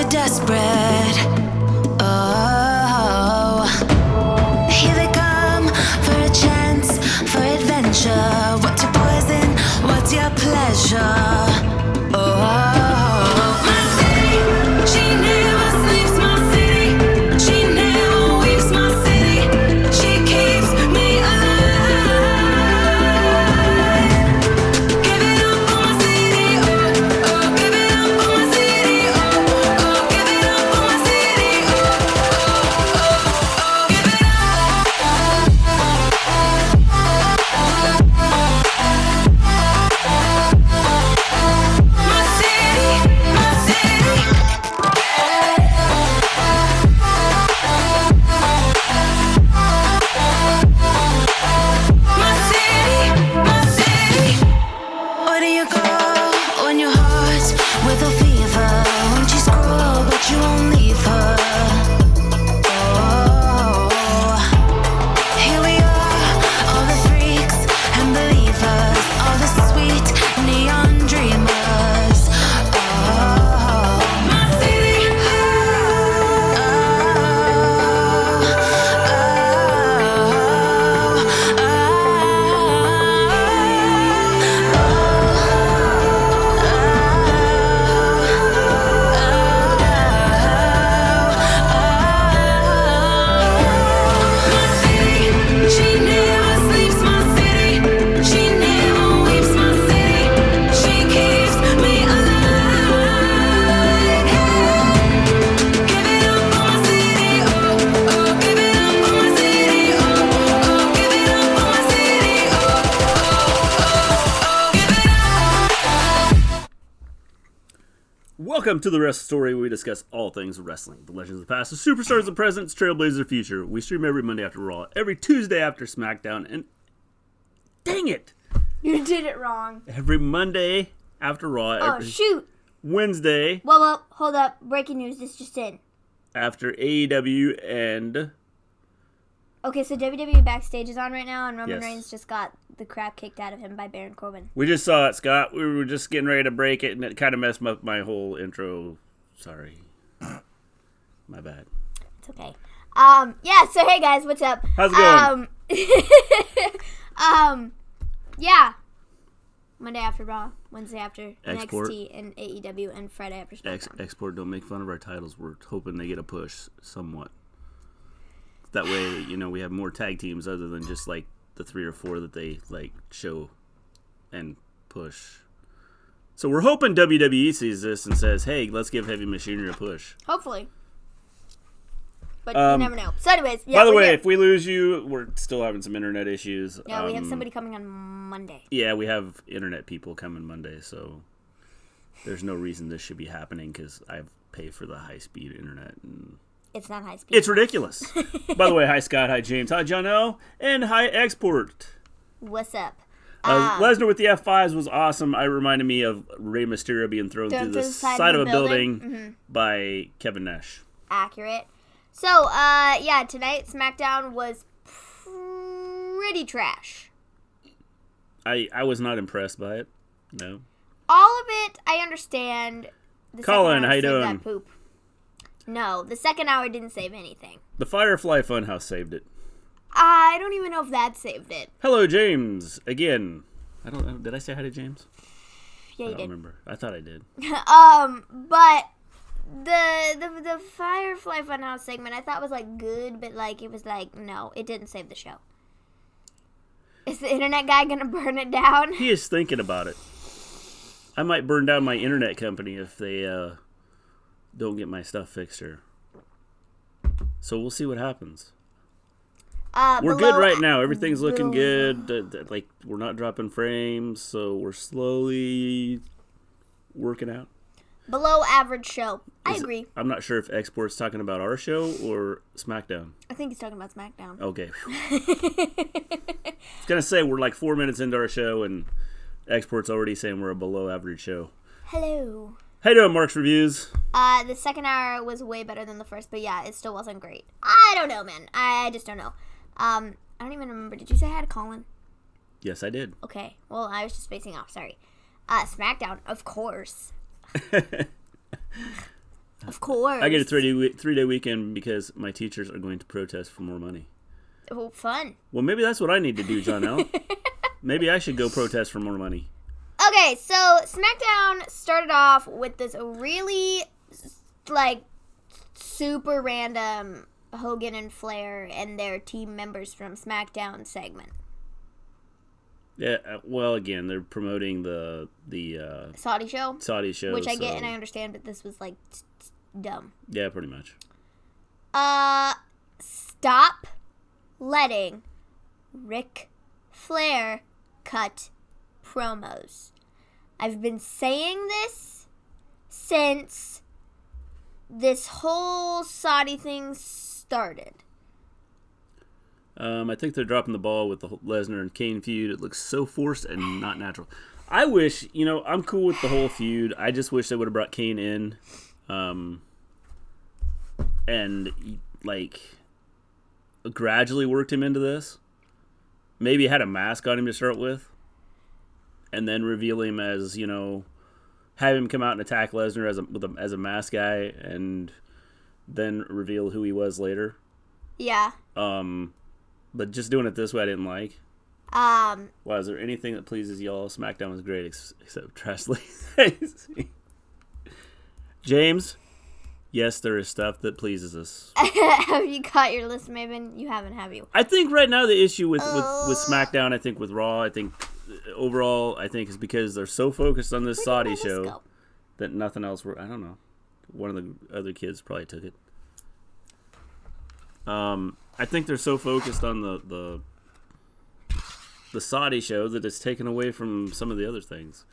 desperate. Oh, here they come for a chance, for adventure. What's your poison? What's your pleasure? Oh, my city, she never sleeps. My city, she never weeps. My city, she keeps me alive. Give it up for my city, oh, oh. Give it up for my city, oh, oh. Give it up for my city, oh, oh, oh. Give it my city, my city. My city, my city. Where do you go when your heart's with a fever? Won't you scroll, but you won't leave her? Oh, here we are, all the freaks and believers, all the sweet neon dreamers. Oh, my city. She never sleeps, my city. She never weeps, my city. She keeps me alive. Give it up for my city, oh, oh. Give it up for my city, oh, oh. Give it up for my city, oh, oh, oh. Give it up. Welcome to the Wrestle Story, where we discuss all things wrestling. The legends of the past, the superstars of the present, trailblazers of the future. We stream every Monday after Raw, every Tuesday after Smackdown, and dang it! You did it wrong. Every Monday after Raw, Oh, every shoot. Wednesday Well, hold up. Breaking news. This just in. after AEW and... Okay, so WWE Backstage is on right now, and Roman Yes. Reigns just got the crap kicked out of him by Baron Corbin. We just saw it, Scott. We were just getting ready to break it, and it kind of messed up my whole intro. Sorry. My bad. It's okay. Yeah, so hey guys, what's up? How's it going? Yeah. Monday after Raw, Wednesday after Export. NXT and AEW, and Friday after SmackDown. Export, don't make fun of our titles. We're hoping they get a push somewhat. That way, we have more tag teams other than just like the 3 or 4 that they like show and push. So we're hoping WWE sees this and says, "Hey, let's give Heavy Machinery a push." Hopefully. But you never know. So anyways, yeah. By the we're way, here. if we lose you, we're still having some internet issues. Yeah, we have somebody coming on Monday. Yeah, we have internet people coming Monday, so there's no reason this should be happening because I pay for the high-speed internet. And It's not high speed. it's ridiculous. By the way, hi Scott, hi James, hi John O, and hi Export. What's up? Lesnar with the F5s was awesome. It reminded me of Rey Mysterio being thrown through the side of a building by Kevin Nash. Accurate. So, yeah, tonight SmackDown was pretty trash. I was not impressed by it. No. All of it, I understand. The Colin, second hour how you saved doing? that poop. No, the second hour didn't save anything. The FireFly Funhouse saved it. I don't even know if that saved it. Hello, James. Again. I don't know. Did I say hi to James? Yeah, I you don't did. remember. I thought I did. But the FireFly Funhouse segment I thought was like good, but like it was like no, it didn't save the show. Is the internet guy gonna burn it down? He is thinking about it. I might burn down my internet company if they don't get my stuff fixed here. So we'll see what happens. We're good right now. Everything's looking good. Like we're not dropping frames, so we're slowly working out. Below average show. I agree. I'm not sure if Export's talking about our show or SmackDown. I think he's talking about SmackDown. Okay. I was gonna say we're like 4 minutes into our show and Export's already saying we're a below average show. Hello. How you doing, Mark's Reviews? The second hour was way better than the first, but yeah, it still wasn't great. I don't know, man. I just don't know. I don't even remember. Did you say hi to Colin? Yes, I did. Okay. Well, I was just spacing off. Sorry. SmackDown, of course. Of course. I get a 3-day weekend because my teachers are going to protest for more money. Oh, fun. Well, maybe that's what I need to do, John L. Maybe I should go protest for more money. Okay, so SmackDown started off with this really, like, super random Hogan and Flair and their team members from SmackDown segment. Yeah, well, again, they're promoting the Saudi show? Saudi show. Which I get and I understand, but this was, like, dumb. Yeah, pretty much. Stop letting Ric Flair cut promos. I've been saying this since this whole Saudi thing started. I think they're dropping the ball with the Lesnar and Kane feud. It looks so forced and not natural. I wish, I'm cool with the whole feud. I just wish they would have brought Kane in, and like gradually worked him into this. Maybe had a mask on him to start with, and then reveal him as have him come out and attack Lesnar as a mask guy, and then reveal who he was later. Yeah. But just doing it this way, I didn't like. Wow, is there anything that pleases y'all? SmackDown was great, except Trash Lacey. James, yes, there is stuff that pleases us. Have you got your list, Maven? You haven't, have you? I think right now the issue with SmackDown, I think with Raw, I think overall, I think is because they're so focused on this Saudi show that nothing else. I don't know. One of the other kids probably took it. I think they're so focused on the Saudi show that it's taken away from some of the other things.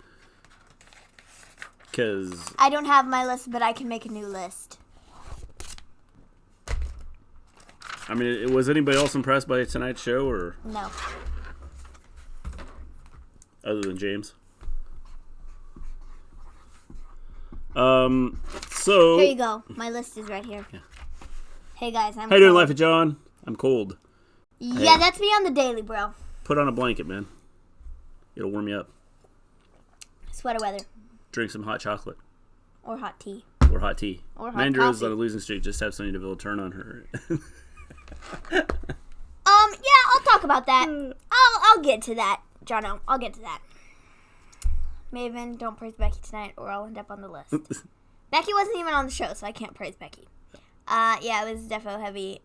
Because I don't have my list, but I can make a new list. I mean, was anybody else impressed by tonight's show, or no? Other than James. So Here you go. My list is right here. Yeah. Hey guys, I'm. How you doing, Life of John? I'm cold. Yeah, Hey. that's me on the daily, bro. Put on a blanket, man. It'll warm you up. Sweater weather. Drink some hot chocolate. Or hot tea. Or hot tea. Or hot Mandra's coffee. on a losing streak. Just have Sonya Deville turn on her. Yeah, I'll talk about that. I'll get to that, Jono. I'll get to that. Maven, don't praise Becky tonight, or I'll end up on the list. Becky wasn't even on the show, so I can't praise Becky. Yeah, it was defo heavy.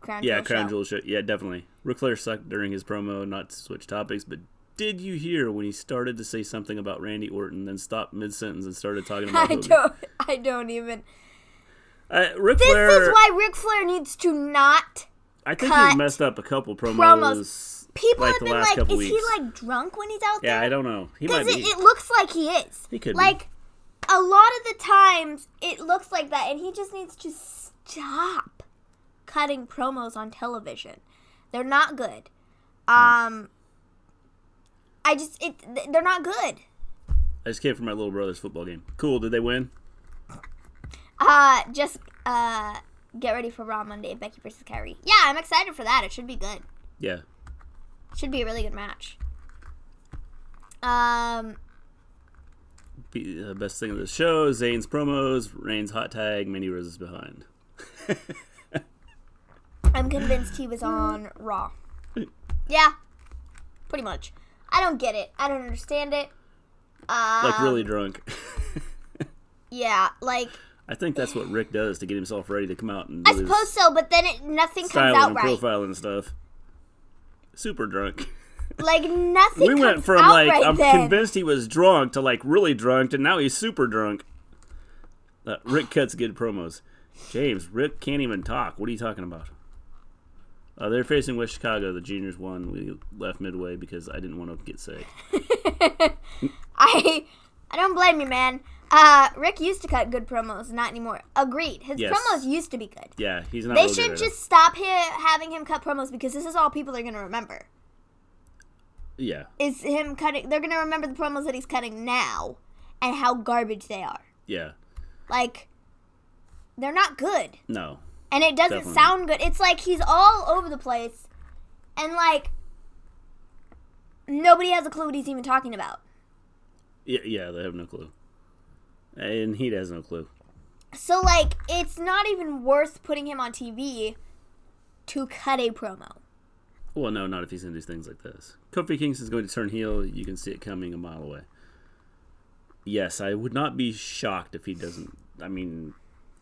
Crown Jewel Crown show. Jewel show. Yeah, definitely. Ric Flair sucked during his promo, not to switch topics, but did you hear when he started to say something about Randy Orton, then stopped mid-sentence and started talking about Hogan? I don't even. Ric This Flair, is why Ric Flair needs to not. I think cut he's messed up a couple promos. People like have the been last like, couple is weeks. he like drunk when he's out there? Yeah, I don't know. He might Because be. it looks like he is. He could like, a lot of the times, it looks like that, and he just needs to stop cutting promos on television. They're not good. They're not good. I just came from my little brother's football game. Cool. Did they win? Just get ready for Raw Monday, Becky versus Kyrie. Yeah, I'm excited for that. It should be good. Yeah. Should be a really good match. Best thing of the show, Zayn's promos, Reigns hot tag, Mandy Rose is behind. I'm convinced he was on Raw. Yeah, pretty much. I don't get it. I don't understand it. Like really drunk. Yeah, like. I think that's what Rick does to get himself ready to come out and do I suppose so, but then nothing comes styling out and right. profiling and stuff. Super drunk. Like nothing. We went from like I'm convinced he was drunk to like really drunk, and now he's super drunk. Rick cuts good promos. James, Rick can't even talk. What are you talking about? They're facing West Chicago. The juniors won. We left midway because I didn't want to get sick. I don't blame you, man. Rick used to cut good promos, not anymore. Agreed. His promos used to be good. Yeah, he's not. They real should good just stop having him cut promos because this is all people are going to remember. Yeah. Is him cutting. They're going to remember the promos that he's cutting now and how garbage they are. Yeah. Like, they're not good. No. And it doesn't sound good. It's like he's all over the place and like nobody has a clue what he's even talking about. Yeah, they have no clue. And he has no clue. So, like, it's not even worth putting him on TV to cut a promo. Well, no, not if he's going to do things like this. Kofi Kingston's going to turn heel. You can see it coming a mile away. Yes, I would not be shocked if he doesn't. I mean,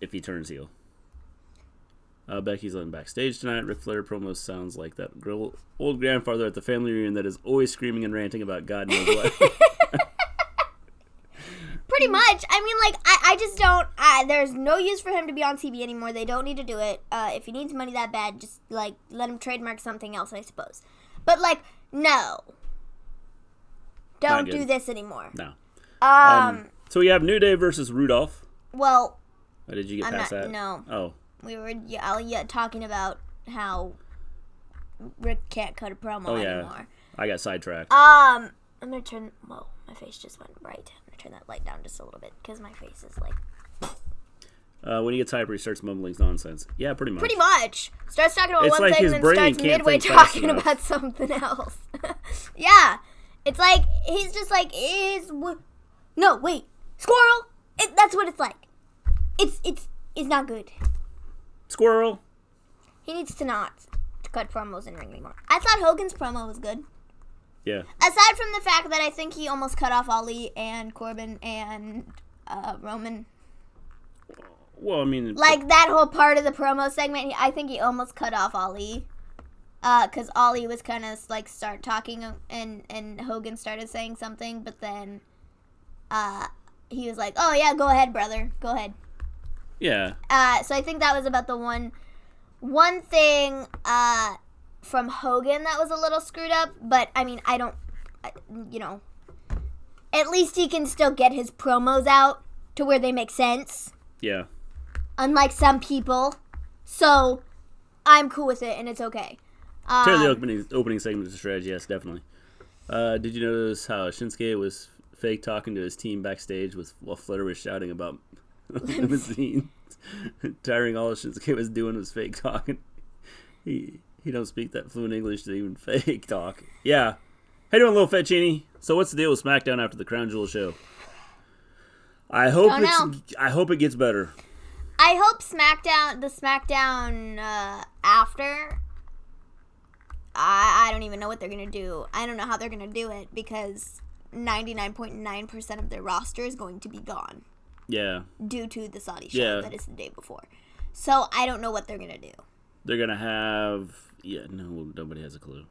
if he turns heel. Becky's on backstage tonight. Ric Flair promo sounds like that old grandfather at the family reunion that is always screaming and ranting about God knows what. Pretty much. I mean, like, I just don't. There's no use for him to be on TV anymore. They don't need to do it. If he needs money that bad, just, like, let him trademark something else, I suppose. But, like, no. Don't do this anymore. No. So we have New Day versus Roodolph. Well. Oh, did you get past that? No. Oh. We were talking about how Rick can't cut a promo anymore. I got sidetracked. I'm gonna turn. Whoa, my face just went bright. I'm gonna turn that light down just a little bit because my face is like. When he gets hyper, he starts mumbling nonsense. Yeah, pretty much. Pretty much. Starts talking about it's one like thing, his then brain starts can't midway think fast talking enough. about something else. Yeah, it's like he's just like no wait squirrel. That's what it's like. It's not good. Squirrel. He needs to not cut promos in ring anymore. I thought Hogan's promo was good. Yeah. Aside from the fact that I think he almost cut off Ali and Corbin and Roman. Well, I mean, Like that whole part of the promo segment, I think he almost cut off Ali. Because Ali was kind of like start talking and Hogan started saying something, but then he was like, oh yeah, go ahead, brother. Go ahead. yeah. So I think that was about the one thing from Hogan that was a little screwed up. But I mean, at least he can still get his promos out to where they make sense. Yeah. Unlike some people. So I'm cool with it and it's okay. Tear the opening segment of the strategy, yes, definitely. Did you notice how Shinsuke was fake talking to his team backstage while Flair was shouting about limousines? Tiring all Shinsuke was doing was fake talking. He don't speak that fluent English to even fake talk. Yeah. How you doing, little fettuccine? So what's the deal with Smackdown after the Crown Jewel show? I hope it gets better. I hope the SmackDown after. I don't even know what they're going to do. I don't know how they're going to do it because 99.9% of their roster is going to be gone. Yeah. Due to the Saudi show that is the day before. So I don't know what they're going to do. They're going to have... Yeah, no, nobody has a clue.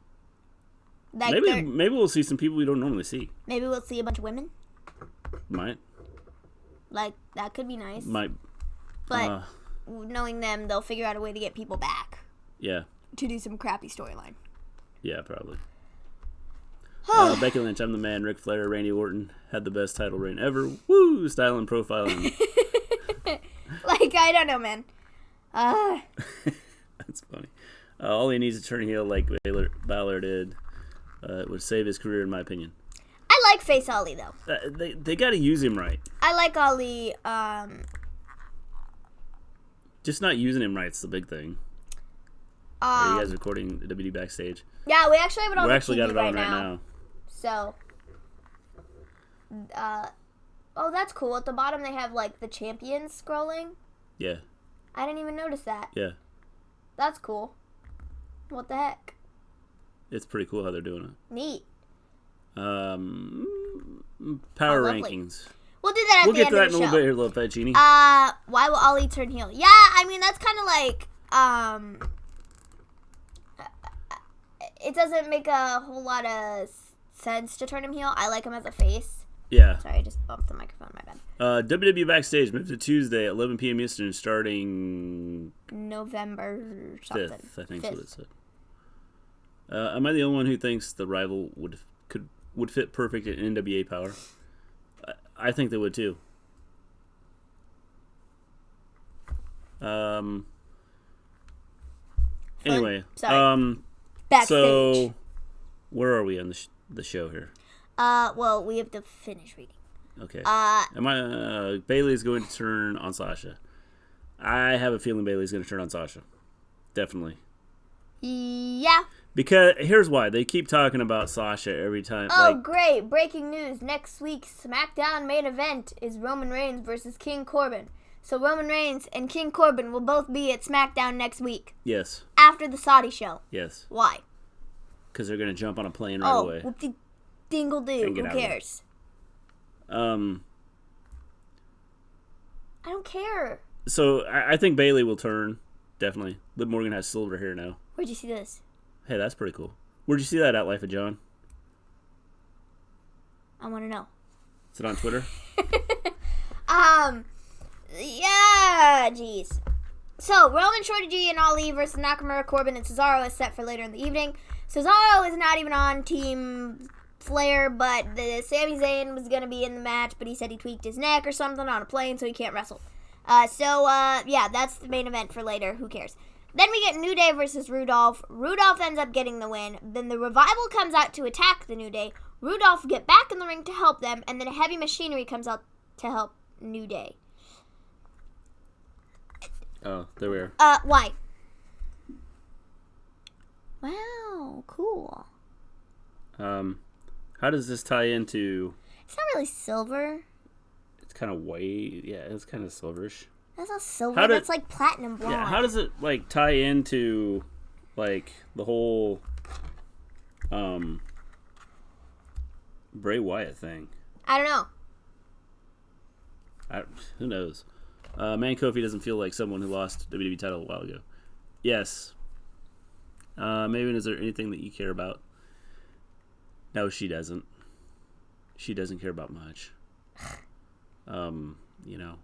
Like maybe we'll see some people we don't normally see. Maybe we'll see a bunch of women. Might. Like, that could be nice. Might. But knowing them, they'll figure out a way to get people back. Yeah. To do some crappy storyline. Yeah, probably. Becky Lynch, I'm the man. Ric Flair, Randy Orton had the best title reign ever. Woo! Style and profiling. Like, I don't know, man. That's funny. All he needs to turn heel like Balor did. It would save his career, in my opinion. I like Face Ali, though. They got to use him right. I like Ali. Just not using him right's the big thing. Are you guys recording the WWE backstage? Yeah, we actually have it on We the actually TV got it on right now. So, oh, that's cool. At the bottom, they have, like, the champions scrolling. Yeah. I didn't even notice that. Yeah. That's cool. What the heck? It's pretty cool how they're doing it. Neat. Power lovely. rankings. We'll do that at the end of the show. We'll get to that in a little bit here, little fettuccine. Why will Ali turn heel? Yeah, I mean, that's kind of like, it doesn't make a whole lot of sense to turn him heel. I like him as a face. Yeah. Sorry, I just bumped the microphone, my bad. WWE Backstage moved to Tuesday at 11 p.m. Eastern starting November something. 5th, I think is what it said. Am I the only one who thinks the rival would fit perfect in NWA Power? I think they would too. Anyway, Sorry. Backstage. So where are we on the show here? Well, we have to finish reading. Okay. Bayley's going to turn on Sasha. I have a feeling Bayley's going to turn on Sasha. Definitely. Yeah. Because here's why. They keep talking about Sasha every time. Oh, great. Breaking news. Next week's SmackDown main event is Roman Reigns versus King Corbin. So Roman Reigns and King Corbin will both be at SmackDown next week. Yes. After the Saudi show. Yes. Why? Because they're going to jump on a plane right away. Oh, whoop-de-dingle-doo. Who cares? I don't care. So I think Bayley will turn. Definitely. Liv Morgan has silver hair now. Where'd you see this? Hey, that's pretty cool. Where'd you see that at, Life of John? I want to know. Is it on Twitter? Yeah, jeez. So, Roman, Shorty G, and Ali versus Nakamura, Corbin, and Cesaro is set for later in the evening. Cesaro is not even on Team Flair, but the Sami Zayn was going to be in the match, but he said he tweaked his neck or something on a plane, so he can't wrestle. Yeah, that's the main event for later. Who cares? Then we get New Day versus Roodolph. Roodolph ends up getting the win. Then the Revival comes out to attack the New Day. Roodolph get back in the ring to help them, and then Heavy Machinery comes out to help New Day. Oh, there we are. Why? Wow, cool. How does this tie into... It's not really silver. It's kind of white. Yeah, it's kind of silverish. That's not silver. That's like platinum blonde. Yeah, how does it, like, tie into, like, the whole, Bray Wyatt thing? I don't know. Who knows? Man Kofi doesn't feel like someone who lost the WWE title a while ago. Yes. Maybe is there anything that you care about? No, she doesn't. She doesn't care about much. You know.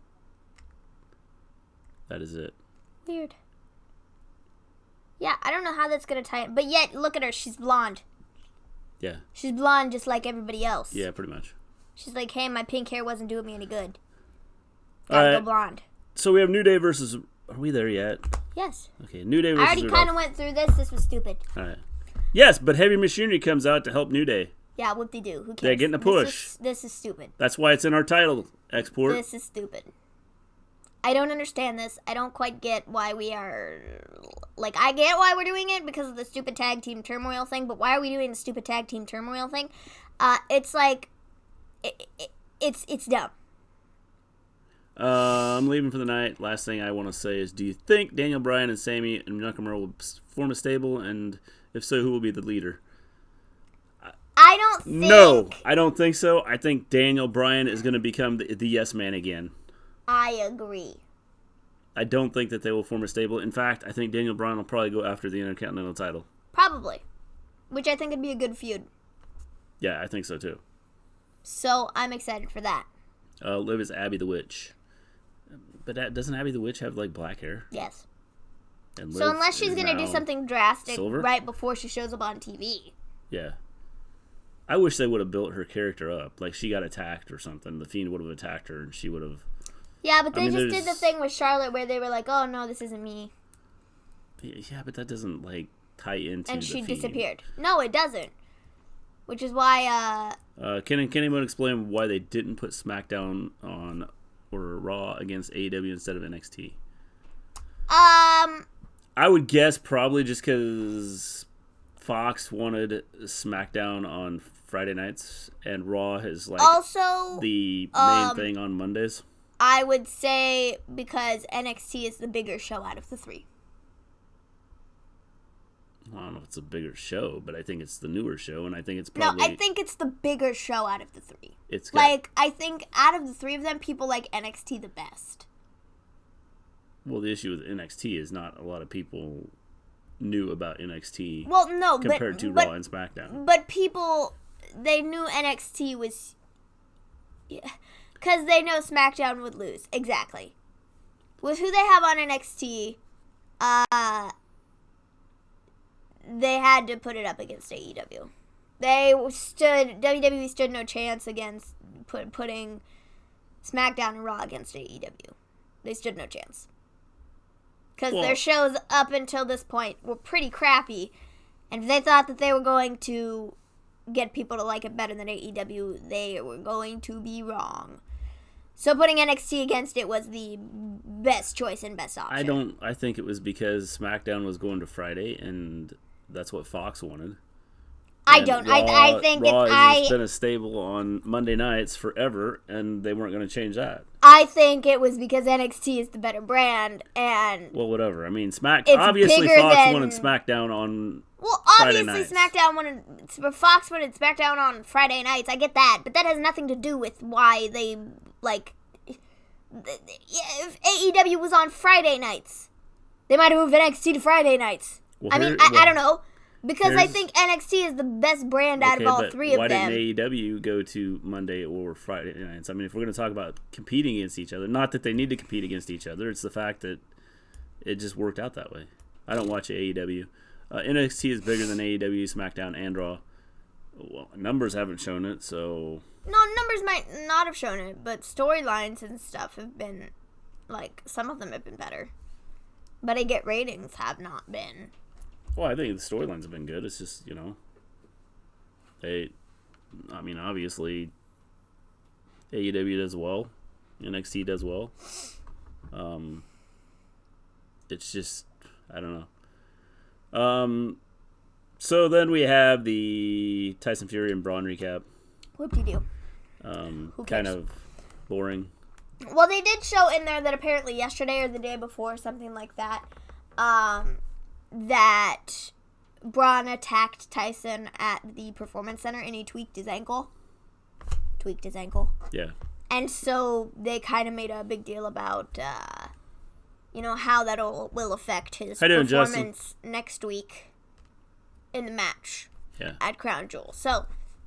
That is it. Weird. Yeah, I don't know how that's going to tie in. But yet, look at her. She's blonde. Yeah. She's blonde just like everybody else. Yeah, pretty much. She's like, hey, my pink hair wasn't doing me any good. Gotta go blonde. So we have New Day versus... Are we there yet? Yes. Okay, New Day versus... I already kind of went through this. This was stupid. All right. Yes, but Heavy Machinery comes out to help New Day. Yeah, whoop-de-doo. Who cares? They're getting a push. This is stupid. That's why it's in our title export. This is stupid. I don't understand this. I don't quite get why we are... Like, I get why we're doing it because of the stupid tag team turmoil thing, but why are we doing the stupid tag team turmoil thing? It's like... It's dumb. I'm leaving for the night. Last thing I want to say is, do you think Daniel Bryan and Sami and Nakamura will form a stable? And if so, who will be the leader? I don't think... No, I don't think so. I think Daniel Bryan is going to become the yes man again. I agree. I don't think that they will form a stable. In fact, I think Daniel Bryan will probably go after the Intercontinental title. Probably. Which I think would be a good feud. Yeah, I think so too. So, I'm excited for that. Liv is Abby the Witch. But doesn't Abby the Witch have, like, black hair? Yes. And so unless she's going to do something drastic silver? Right before she shows up on TV. Yeah. I wish they would have built her character up. Like, she got attacked or something. The Fiend would have attacked her, and she would have... Yeah, but they did the thing with Charlotte where they were like, oh, no, this isn't me. Yeah, but that doesn't, like, tie into and the she Fiend. Disappeared. No, it doesn't. Which is why, Can anyone explain why they didn't put SmackDown on... or Raw against AEW instead of NXT? I would guess probably just because Fox wanted SmackDown on Friday nights and Raw is like also the main thing on Mondays. I would say because NXT is the bigger show out of the three. I don't know if it's a bigger show, but I think it's the newer show, and I think it's probably... No, I think it's the bigger show out of the three. It's like, I think out of the three of them, people like NXT the best. Well, the issue with NXT is not a lot of people knew about NXT compared to Raw and SmackDown. But people, they knew NXT was... Because they know SmackDown would lose. Exactly. With who they have on NXT, they had to put it up against AEW. WWE stood no chance against putting SmackDown and Raw against AEW. They stood no chance. Because their shows up until this point were pretty crappy. And if they thought that they were going to get people to like it better than AEW, they were going to be wrong. So putting NXT against it was the best choice and best option. I think it was because SmackDown was going to Friday, and that's what Fox wanted. I don't. I think Raw it's... has been a stable on Monday nights forever, and they weren't going to change that. I think it was because NXT is the better brand, and... Well, whatever. I mean, It's obviously bigger Fox than- wanted SmackDown on Well, Friday obviously nights. Fox wanted SmackDown on Friday nights. I get that, but that has nothing to do with why they, like... If AEW was on Friday nights, they might have moved NXT to Friday nights. Well, I don't know. Because I think NXT is the best brand out of all three of them. Why didn't AEW go to Monday or Friday nights? I mean, if we're going to talk about competing against each other, not that they need to compete against each other, it's the fact that it just worked out that way. I don't watch AEW. NXT is bigger than AEW, SmackDown, and Raw. Well, numbers haven't shown it, so... No, numbers might not have shown it, but storylines and stuff have been, like, some of them have been better. But I get ratings have not been. Well, I think the storylines have been good. It's just, obviously, AEW does well. NXT does well. It's just, I don't know. So then we have the Tyson Fury and Braun recap. Whoop-de-doo. Kind of boring. Well, they did show in there that apparently yesterday or the day before, something like that, that Braun attacked Tyson at the Performance Center and he tweaked his ankle. Yeah. And so they kind of made a big deal about, how that will affect his performance next week in the match at Crown Jewel. So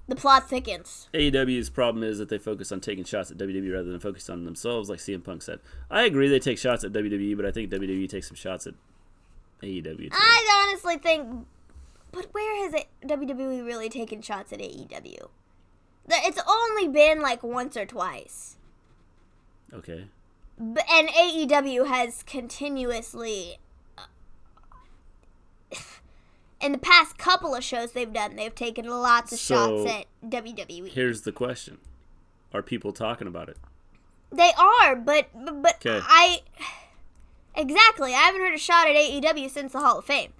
the plot thickens. AEW's problem is that they focus on taking shots at WWE rather than focus on themselves, like CM Punk said. I agree they take shots at WWE, but I think WWE takes some shots at AEW too. I honestly think, but where has WWE really taken shots at AEW? It's only been like once or twice. Okay. And AEW has continuously, in the past couple of shows they've done, they've taken lots of shots at WWE. Here's the question. Are people talking about it? They are, but Okay. Exactly. I haven't heard a shot at AEW since the Hall of Fame.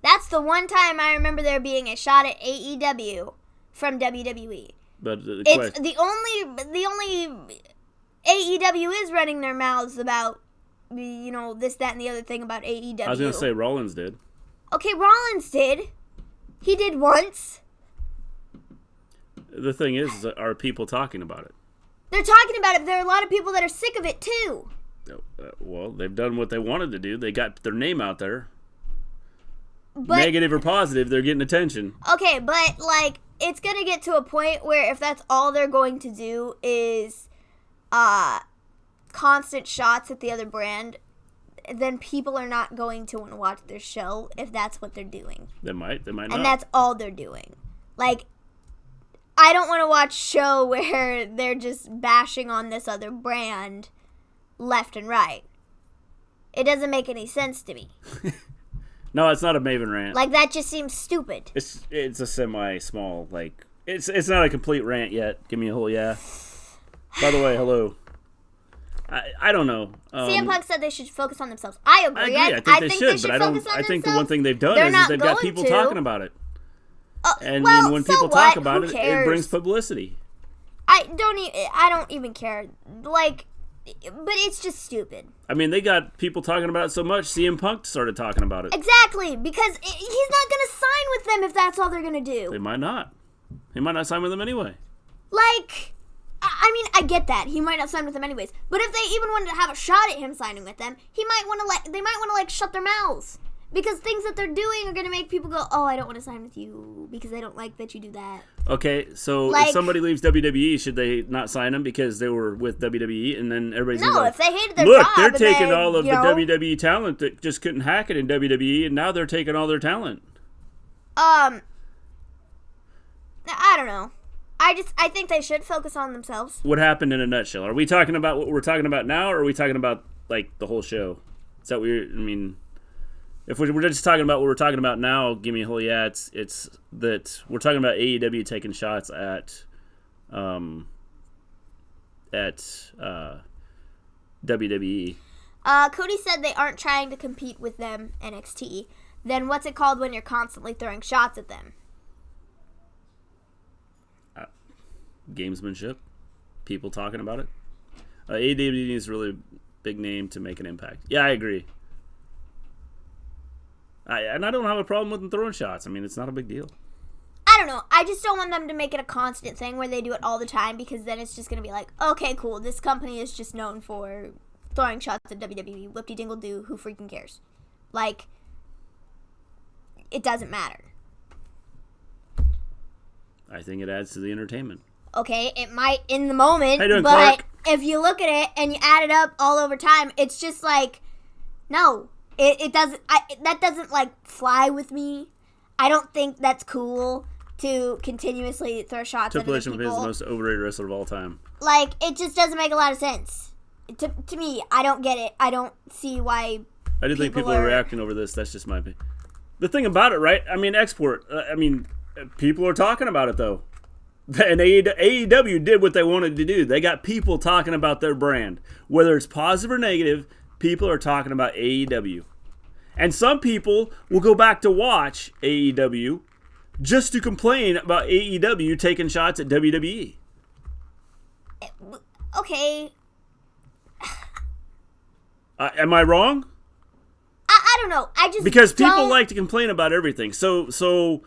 That's the one time I remember there being a shot at AEW from WWE. But the It's question, the only AEW is running their mouths about, this, that, and the other thing about AEW. I was going to say Rollins did. Okay, Rollins did. He did once. The thing is, are people talking about it? They're talking about it. There are a lot of people that are sick of it, too. Well, they've done what they wanted to do. They got their name out there. But, Negative or positive, they're getting attention. Okay, but, it's going to get to a point where if that's all they're going to do is constant shots at the other brand, then people are not going to want to watch their show if that's what they're doing. They might not. And that's all they're doing. I don't want to watch a show where they're just bashing on this other brand left and right. It doesn't make any sense to me. No, it's not a Maven rant. That just seems stupid. It's a semi-small, it's not a complete rant yet. Give me a whole yeah. By the way, hello. I don't know. CM Punk said they should focus on themselves. I agree. I think they should, but I think the one thing they've done is they've got people talking about it. And when people talk about it, it brings publicity. I don't even care. But it's just stupid. I mean, they got people talking about it so much, CM Punk started talking about it. Exactly, because he's not going to sign with them if that's all they're going to do. They might not. He might not sign with them anyway. I get that. He might not sign with them anyways. But if they even wanted to have a shot at him signing with them, they might want to shut their mouths. Because things that they're doing are going to make people go, oh, I don't want to sign with you because I don't like that you do that. Okay, so if somebody leaves WWE, should they not sign them because they were with WWE? And then everybody's if they hated their look, job. they're taking all of the WWE talent that just couldn't hack it in WWE, and now they're taking all their talent. I don't know. I think they should focus on themselves. What happened in a nutshell? Are we talking about what we're talking about now, or are we talking about, the whole show? Is that weird? I mean... If we're just talking about what we're talking about now, give me a whole yeah. It's that we're talking about AEW taking shots at at WWE. Cody said they aren't trying to compete with them, NXT. Then what's it called when you're constantly throwing shots at them? Gamesmanship. People talking about it. AEW needs a really big name to make an impact. Yeah, I agree. And I don't have a problem with them throwing shots. I mean, it's not a big deal. I don't know. I just don't want them to make it a constant thing where they do it all the time, because then it's just going to be like, okay, cool, this company is just known for throwing shots at WWE. Whoop-de-dingle-do, who freaking cares? Like, it doesn't matter. I think it adds to the entertainment. Okay, it might in the moment, How you doing, but Clark? if you look at it and you add it up all over time, it's just like, no, it doesn't, that doesn't like fly with me. I don't think that's cool to continuously throw shots at other people. Triple H is the most overrated wrestler of all time. Like, it just doesn't make a lot of sense. To me, I don't get it. I don't see why I do think people are reacting over this. That's just my opinion. The thing about it, right? I mean, people are talking about it, though. And AEW did what they wanted to do. They got people talking about their brand. Whether it's positive or negative, people are talking about AEW. And some people will go back to watch AEW just to complain about AEW taking shots at WWE. Okay. Am I wrong? I don't know. Because people like to complain about everything. So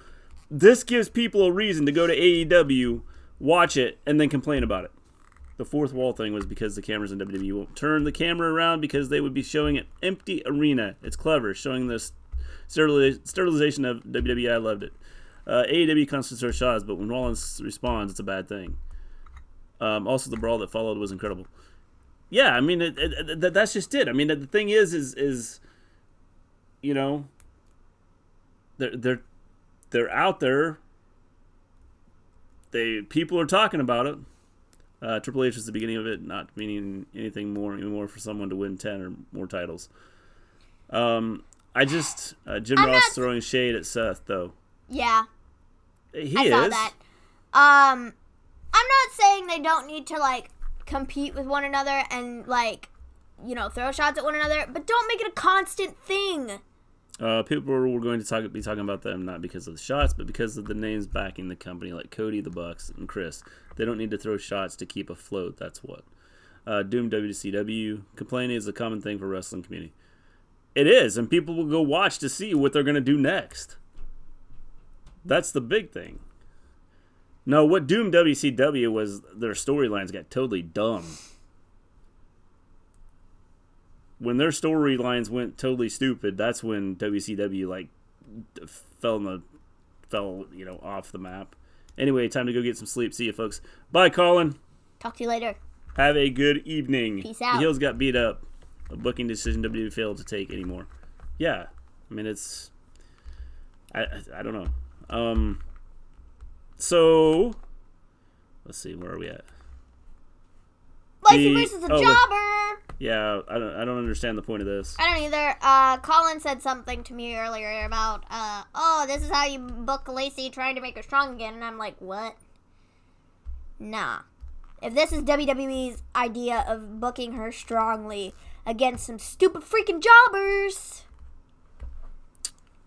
this gives people a reason to go to AEW, watch it, and then complain about it. The fourth wall thing was because the cameras in WWE won't turn the camera around because they would be showing an empty arena. It's clever, showing the sterilization of WWE. I loved it. AEW constantly throws shots, but when Rollins responds, it's a bad thing. Also, the brawl that followed was incredible. Yeah, I mean, that's just it. I mean, the thing is you know, they're out there. People are talking about it. Triple H was the beginning of it, not meaning anything more for someone to win 10 or more titles. Jim Ross throwing shade at Seth, though. Yeah. I saw that. I'm not saying they don't need to, like, compete with one another and, like, you know, throw shots at one another, but don't make it a constant thing. People were going to be talking about them not because of the shots, but because of the names backing the company, like Cody, the Bucks, and Chris. They don't need to throw shots to keep afloat. That's what. Doom WCW. Complaining is a common thing for wrestling community. It is, and people will go watch to see what they're going to do next. That's the big thing. No, what Doom WCW was, their storylines got totally dumb. When their storylines went totally stupid, that's when WCW like fell off the map. Anyway, time to go get some sleep. See you, folks. Bye, Colin. Talk to you later. Have a good evening. Peace out. The Heels got beat up. A booking decision WWE failed to take anymore. Yeah, I mean it's. I don't know. So let's see, where are we at? Lacey versus a jobber. Yeah, I don't understand the point of this. I don't either. Colin said something to me earlier about, this is how you book Lacey trying to make her strong again. And I'm like, what? Nah. If this is WWE's idea of booking her strongly against some stupid freaking jobbers.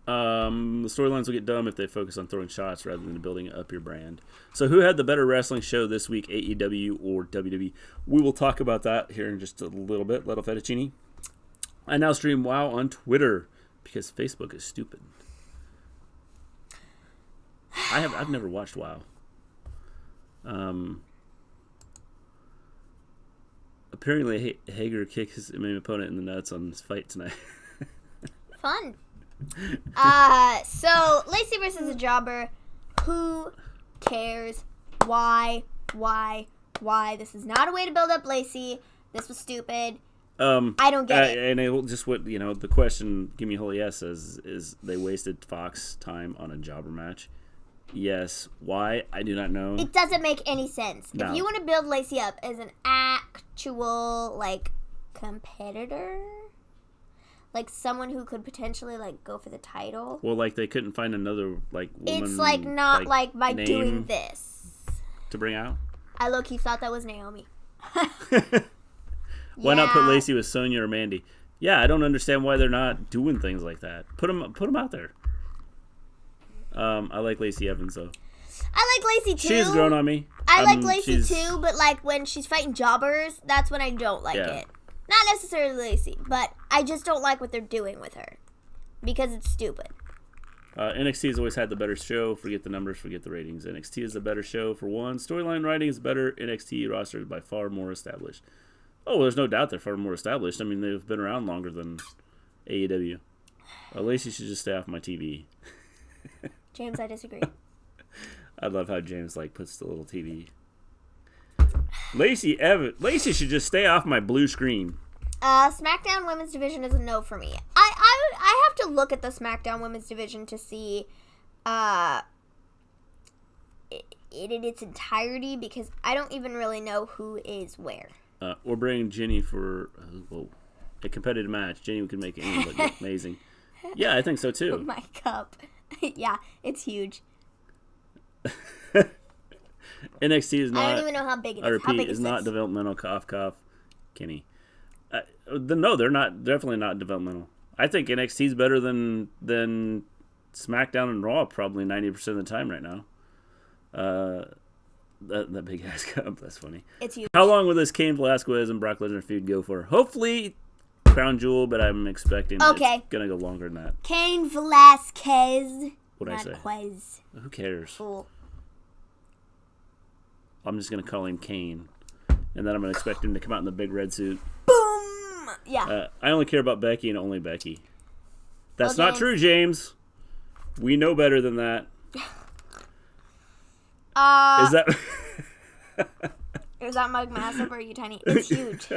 The storylines will get dumb if they focus on throwing shots rather than building up your brand. So who had the better wrestling show this week, AEW or WWE? We will talk about that here in just a little bit. Little Fettuccine. I now stream WoW on Twitter because Facebook is stupid. I've never watched WoW. Apparently Hager kicked his main opponent in the nuts on his fight tonight. Fun. So Lacey versus a jobber. Who cares? Why? This is not a way to build up Lacey. This was stupid. I don't get it. And it just what the question Give Me a Holy Yes says is they wasted Fox time on a jobber match. Yes. Why? I do not know. It doesn't make any sense. No. If you want to build Lacey up as an actual like competitor, like someone who could potentially like go for the title. Well, like they couldn't find another like woman. It's like not like by doing this to bring out. I low-key thought that was Naomi. Why not put Yeah. Lacey with Sonya or Mandy? Yeah, I don't understand why they're not doing things like that. Put them out there. I like Lacey Evans though. I like Lacey too. She's grown on me. I like Lacey too, but like when she's fighting jobbers, that's when I don't like it. Not necessarily Lacey, but I just don't like what they're doing with her because it's stupid. NXT has always had the better show. Forget the numbers, forget the ratings. NXT is the better show for one. Storyline writing is better. NXT roster is by far more established. Oh, well, there's no doubt they're far more established. I mean, they've been around longer than AEW. Lacey should just stay off my TV. James, I disagree. I love how James puts the little TV. Lacey should just stay off my blue screen. SmackDown Women's Division is a no for me. I have to look at the SmackDown Women's Division to see it in its entirety because I don't even really know who is where. We're bringing Jenny for a competitive match. Jenny could make it look amazing. Yeah, I think so too. My cup. Yeah, it's huge. NXT is not. I don't even know how big it is. I repeat, How big is is not this? developmental. Cough, cough. Kenny. No, they're not. Definitely not developmental. I think NXT is better than SmackDown and Raw probably 90% of the time right now. That big ass cup. That's funny. It's huge. How long will this Cain Velasquez and Brock Lesnar feud go for? Hopefully, crown jewel, but I'm expecting Okay. it's gonna go longer than that. Cain Velasquez. What'd I Not say? Quez. Who cares? Fool. I'm just gonna call him Kane, and then I'm gonna expect him to come out in the big red suit. Boom! Yeah. I only care about Becky and only Becky. That's Well, not true, James. We know better than that. Is that? Is that mug massive or are you tiny? It's huge.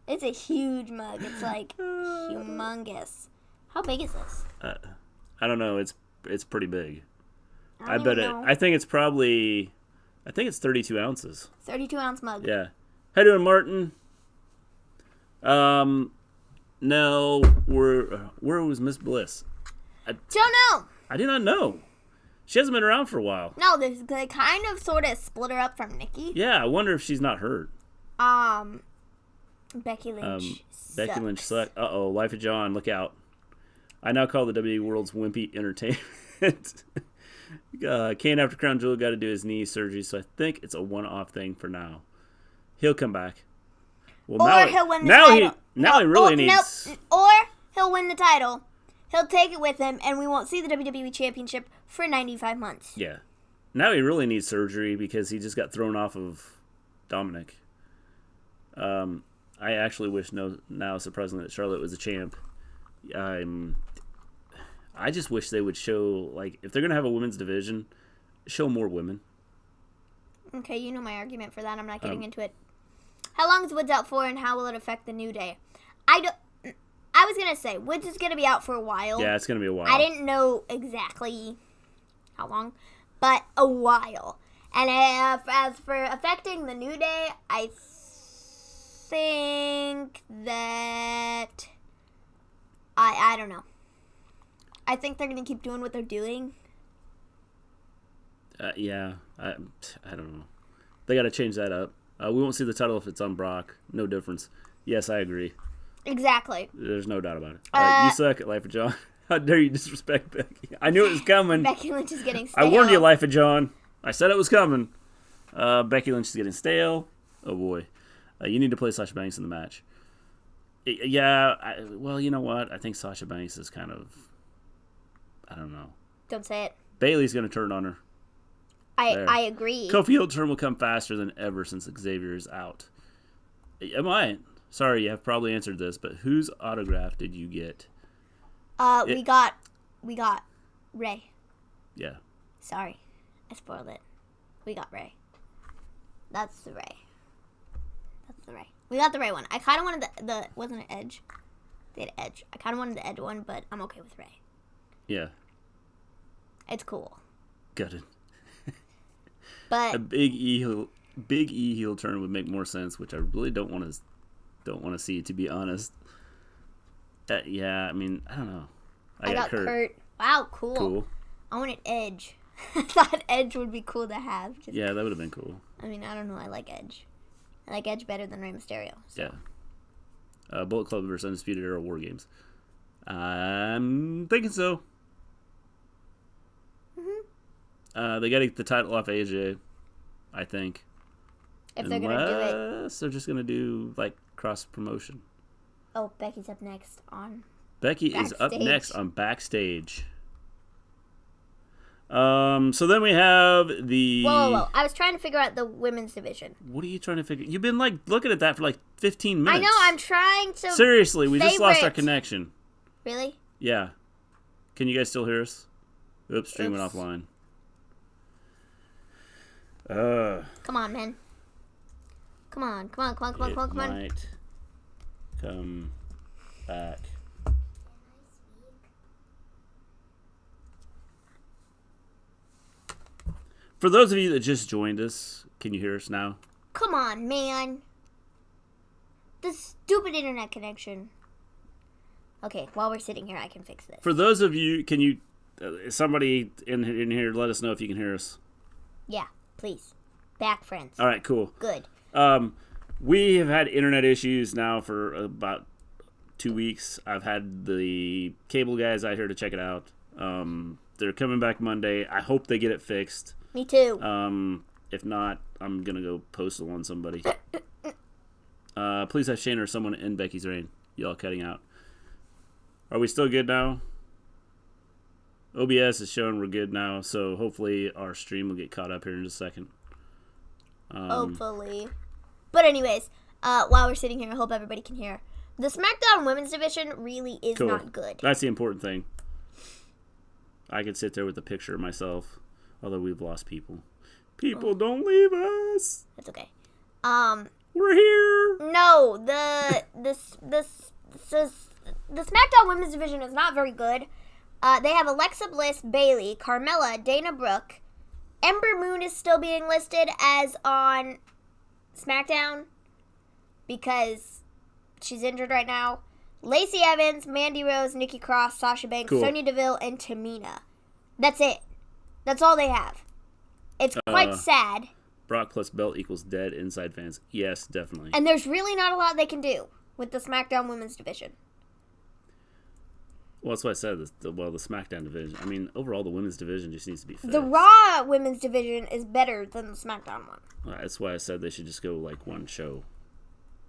It's a huge mug. It's like humongous. How big is this? I don't know. It's pretty big. I don't bet even it. know. I think it's probably. I think it's 32 ounces. 32-ounce mug. Yeah. How you doing, Martin? No. Where was Miss Bliss? Don't know. I do not know. She hasn't been around for a while. No, they kind of sort of split her up from Nikki. Yeah, I wonder if she's not hurt. Becky Lynch. Becky Lynch sucks. Uh-oh, Life of John, look out. I now call the WWE World's wimpy entertainment. Kane after Crown Jewel got to do his knee surgery, so I think it's a one-off thing for now. He'll come back. Well, Or he'll win the title. Now he really needs... Nope. Or he'll win the title. He'll take it with him, and we won't see the WWE Championship for 95 months. Yeah. Now he really needs surgery because he just got thrown off of Dominic. I actually wish now, surprisingly, that Charlotte was a champ. I just wish they would show, if they're going to have a women's division, show more women. Okay, you know my argument for that. I'm not getting into it. How long is Woods out for, and how will it affect the New Day? I was going to say, Woods is going to be out for a while. Yeah, it's going to be a while. I didn't know exactly how long, but a while. And as for affecting the New Day, I think that... I don't know. I think they're going to keep doing what they're doing. Yeah, I don't know. They got to change that up. We won't see the title if it's on Brock. No difference. Yes, I agree. Exactly. There's no doubt about it. You suck at Life of John. How dare you disrespect Becky? I knew it was coming. Becky Lynch is getting stale. I warned you, Life of John. I said it was coming. Becky Lynch is getting stale. Oh, boy. You need to play Sasha Banks in the match. Yeah, well, you know what? I think Sasha Banks is kind of... I don't know. Don't say it. Bayley's going to turn on her. I agree. Kofi heel turn will come faster than ever since Xavier is out. Am I? Sorry, you have probably answered this, but whose autograph did you get? We got Ray. Yeah. Sorry, I spoiled it. We got Ray. That's the Ray. We got the Ray one. I kind of wanted the wasn't it Edge? They had Edge. I kind of wanted the Edge one, but I'm okay with Ray. Yeah. It's cool. Got it. But A big E heel turn would make more sense, which I really don't want to see, to be honest. Yeah, I mean, I don't know. I got Kurt. Wow, cool. I wanted Edge. I thought Edge would be cool to have. Yeah, that would have been cool. I mean, I don't know. I like Edge. I like Edge better than Rey Mysterio. So. Yeah. Bullet Club versus Undisputed Era War Games. I'm thinking so. They got to get the title off AJ, I think. If they're going to do it. Unless they're just going to do, like, cross-promotion. Oh, Becky's up next on Becky Backstage. is up next on Backstage. So then we have the... Whoa. I was trying to figure out the women's division. What are you trying to figure? You've been, like, looking at that for, like, 15 minutes. I know, I'm trying to... Seriously, we just lost our favorite. connection. Really? Yeah. Can you guys still hear us? Oops, stream went Oops. offline. Come on, man. Come on. It might come back. For those of you that just joined us, can you hear us now? Come on, man. The stupid internet connection. Okay, while we're sitting here, I can fix this. For those of you, can you... somebody in here, let us know if you can hear us. Yeah, please. Back, friends. All right, cool. Good. We have had internet issues now for about 2 weeks. I've had the cable guys out here to check it out. They're coming back Monday. I hope they get it fixed. Me too. If not, I'm going to go postal on somebody. Please have Shane or someone in Becky's reign. Y'all cutting out. Are we still good now? OBS is showing we're good now, so hopefully our stream will get caught up here in just a second. Hopefully. But anyways, while we're sitting here, I hope everybody can hear. The SmackDown Women's Division really is Cool. not good. That's the important thing. I could sit there with a picture of myself, although we've lost people. People, don't leave us. That's okay. We're here. No, the SmackDown Women's Division is not very good. They have Alexa Bliss, Bayley, Carmella, Dana Brooke. Ember Moon is still being listed as on SmackDown because she's injured right now. Lacey Evans, Mandy Rose, Nikki Cross, Sasha Banks, Cool. Sonya Deville, and Tamina. That's it. That's all they have. It's quite sad. Brock plus belt equals dead inside fans. Yes, definitely. And there's really not a lot they can do with the SmackDown Women's Division. Well, that's what I said. The SmackDown division. I mean, overall, the women's division just needs to be fixed. The Raw Women's Division is better than the SmackDown one. That's why I said they should just go like one show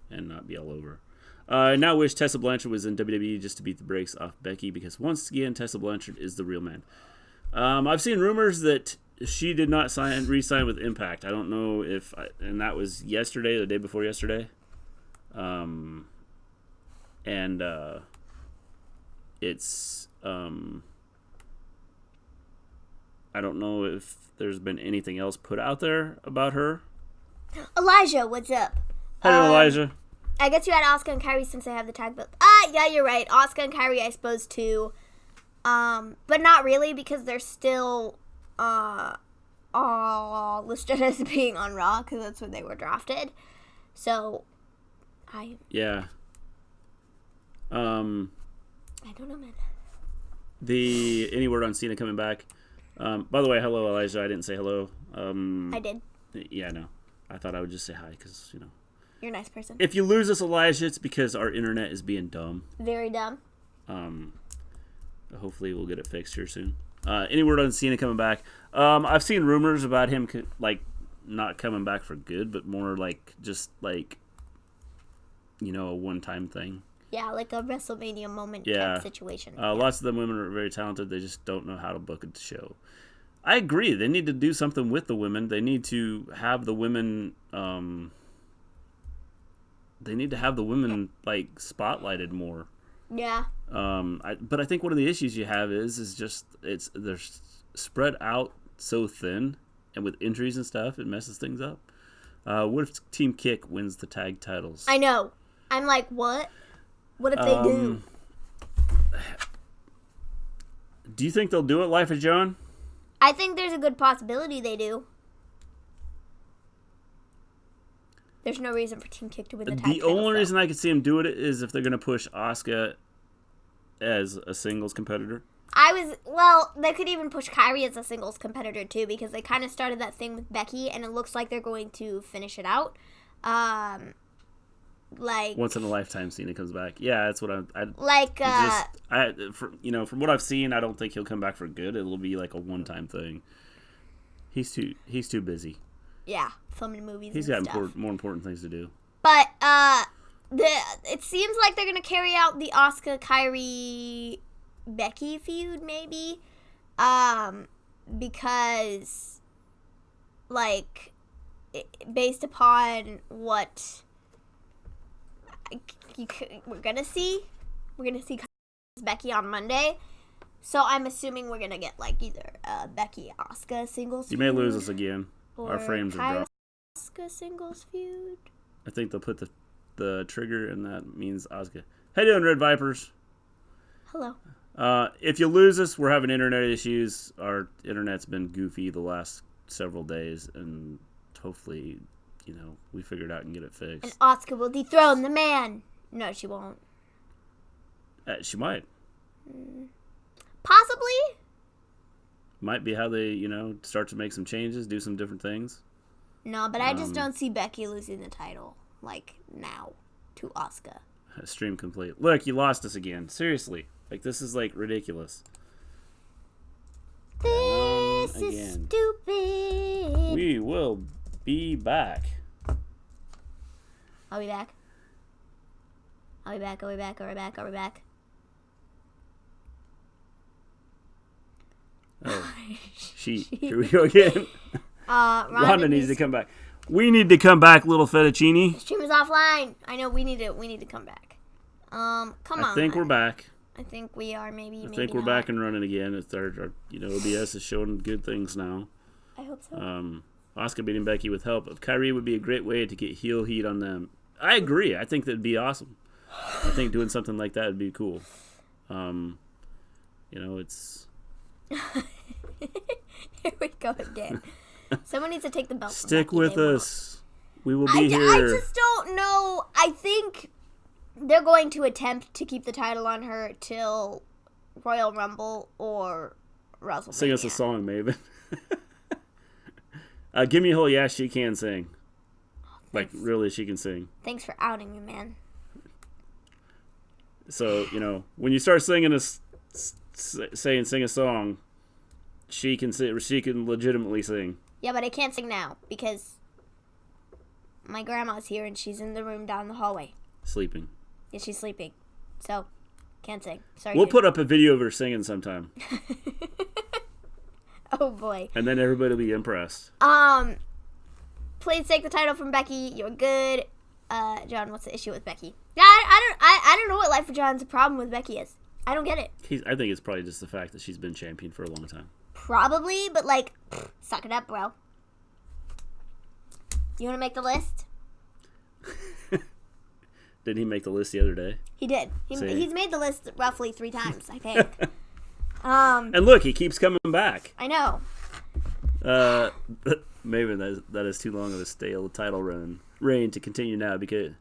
and not be all over. I now wish Tessa Blanchard was in WWE just to beat the brakes off Becky because once again, Tessa Blanchard is the real man. I've seen rumors that she did not re-sign with Impact. I don't know if... and that was yesterday, the day before yesterday. It's... I don't know if there's been anything else put out there about her. Elijah, what's up? Hello, Elijah. I guess you had Asuka and Kyrie since they have the tag belt. Yeah, you're right. Asuka and Kyrie, I suppose, too. But not really because they're still listed as being on Raw because that's when they were drafted. So, Yeah. I don't know, man. Any word on Cena coming back? By the way, hello, Elijah. I didn't say hello. I did. Yeah, no. I thought I would just say hi because, you know. You're a nice person. If you lose us, Elijah, it's because our internet is being dumb. Very dumb. Hopefully we'll get it fixed here soon. Any word on Cena coming back? I've seen rumors about him, like, not coming back for good, but more like, just like, you know, a one-time thing. Yeah, like a WrestleMania moment type situation. Lots of them women are very talented. They just don't know how to book a show. I agree. They need to do something with the women. They need to have the women... like, spotlighted more. Yeah. But I think one of the issues you have is just they're spread out so thin, and with injuries and stuff, it messes things up. What if Team Kick wins the tag titles? I know. I'm like, what? What if they do? Do you think they'll do it, Life of Joan? I think there's a good possibility they do. There's no reason for Team Kick to win the tag The titles, only though. reason I could see them do it is if they're going to push Asuka as a singles competitor. They could even push Kyrie as a singles competitor, too, because they kind of started that thing with Becky, and it looks like they're going to finish it out. Like Once in a lifetime Cena comes back. Yeah, that's what from what I've seen, I don't think he'll come back for good. It'll be like a one-time thing. He's too busy. Yeah, filming movies. He's and got stuff. more important things to do. But it seems like they're gonna carry out the Asuka, Kyrie, Becky feud, maybe, because like based upon what we're gonna see Becky on Monday. So I'm assuming we're gonna get like either Becky Asuka singles. You may lose us again. Or Our frames are dropped. Asuka singles feud. I think they'll put the trigger, and that means Asuka. How you doing, Red Vipers? Hello. If you lose us, we're having internet issues. Our internet's been goofy the last several days, and hopefully, we figure it out and get it fixed. And Asuka will dethrone the man. No, she won't. She might. Possibly. Might be how they, start to make some changes, do some different things. No, but I just don't see Becky losing the title, like, now, to Asuka. Stream complete. Look, you lost us again. Seriously. Like, this is, like, ridiculous. This is stupid. We will be back. Are we back? Are we back? Are we back? Are we back? Are we back? Oh, here we go again. Rhonda needs to come back. We need to come back, little fettuccine. Stream is offline. I know we need to come back. Come on. I think we're back. I think we are. Maybe. I think we're back and running again. It's our OBS is showing good things now. I hope so. Asuka beating Becky with help of Kyrie would be a great way to get heel heat on them. I agree. I think that'd be awesome. I think doing something like that would be cool. It's. Here we go again. Someone needs to take the belt. Stick with us. We will be I here. just don't know. I think they're going to attempt to keep the title on her till Royal Rumble or WrestleMania. Sing us a song, Maven. Give me a whole yeah, she can sing. Like, really, she can sing. Thanks for outing me, man. So, when you start singing sing a song, she can legitimately sing. Yeah, but I can't sing now because my grandma's here and she's in the room down the hallway. Sleeping. Yeah, she's sleeping. So, can't sing. Sorry. We'll put up a video of her singing sometime. Oh boy. And then everybody will be impressed. Please take the title from Becky. You're good. John, what's the issue with Becky? Yeah, I don't know what Life of John's problem with Becky is. I don't get it. I think it's probably just the fact that she's been champion for a long time. Probably, but like, suck it up, bro. You want to make the list? Didn't he make the list the other day? He did. He's made the list roughly 3 times, I think. And look, he keeps coming back. I know. Maybe that is too long of a stale title reign to continue now because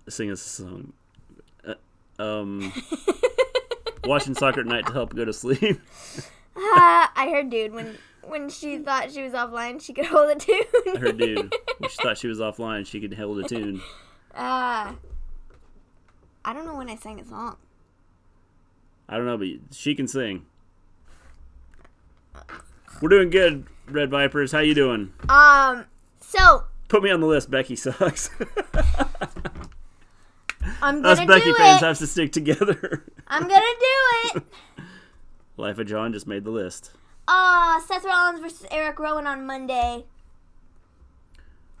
sing us a song. Watching soccer at night to help go to sleep. I heard, dude, when she thought she was offline, she could hold a tune. I heard, dude, when she thought she was offline, she could hold a tune. I don't know when I sang a song. I don't know, but she can sing. We're doing good, Red Vipers. How you doing? So put me on the list. Becky sucks. I'm gonna Us Becky do fans it. have to stick together. I'm gonna do it. Life of John just made the list. Seth Rollins versus Eric Rowan on Monday.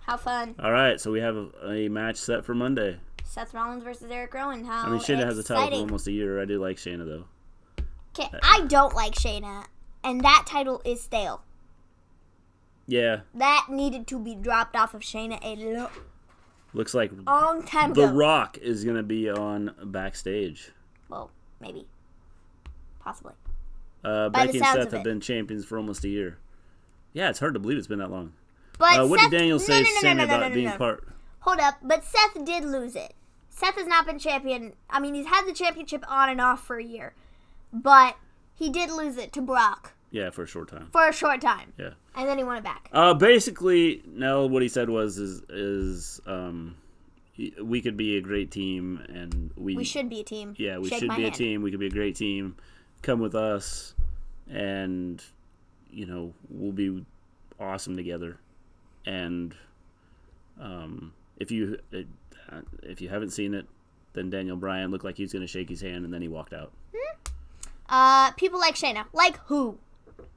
How fun. All right, so we have a match set for Monday. Seth Rollins versus Eric Rowan. How Shayna has a title for exciting. almost a year. I do like Shayna, though. Okay, I don't like Shayna, and that title is stale. Yeah. That needed to be dropped off of Shayna a Looks like long time The ago. Rock is going to be on backstage. Well, maybe. Possibly. Becky and Seth have been champions for almost a year. Yeah, it's hard to believe it's been that long. But what Seth, did Daniel say about being part? Hold up, but Seth did lose it. Seth has not been champion. I mean, he's had the championship on and off for a year. But he did lose it to Brock Yeah, for a short time. For a short time. Yeah. And then he won it back. Basically, no, what he said is we could be a great team, and we should be a team. Yeah, we Shake should my be a hand. team. We could be a great team. Come with us, and we'll be awesome together. And if you haven't seen it, then Daniel Bryan looked like he was going to shake his hand, and then he walked out. People like Shayna. Like who?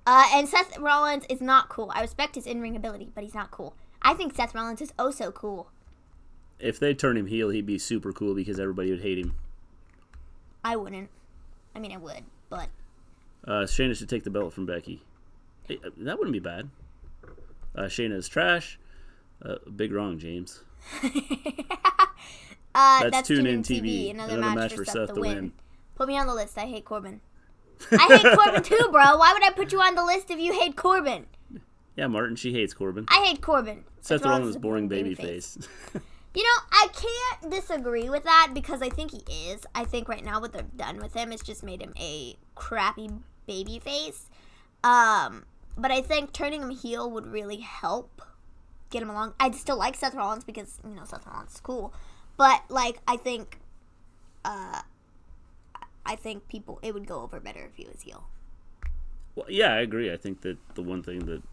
And Seth Rollins is not cool. I respect his in-ring ability, but he's not cool. I think Seth Rollins is oh so cool. If they turn him heel, he'd be super cool because everybody would hate him. I wouldn't. I mean, I would, but... Shayna should take the belt from Becky. Hey, that wouldn't be bad. Shayna is trash. Big wrong, James. That's Tune In TV. Another match for Seth to win. Put me on the list. I hate Corbin. I hate Corbin too, bro. Why would I put you on the list if you hate Corbin? Yeah, Martin, she hates Corbin. I hate Corbin. Seth Rollins is boring baby face. I can't disagree with that because I think he is. I think right now what they've done with him has just made him a crappy baby face. But I think turning him heel would really help get him along. I'd still like Seth Rollins because, Seth Rollins is cool. But, I think people, it would go over better if he was heel. Well, yeah, I agree. I think that the one thing that,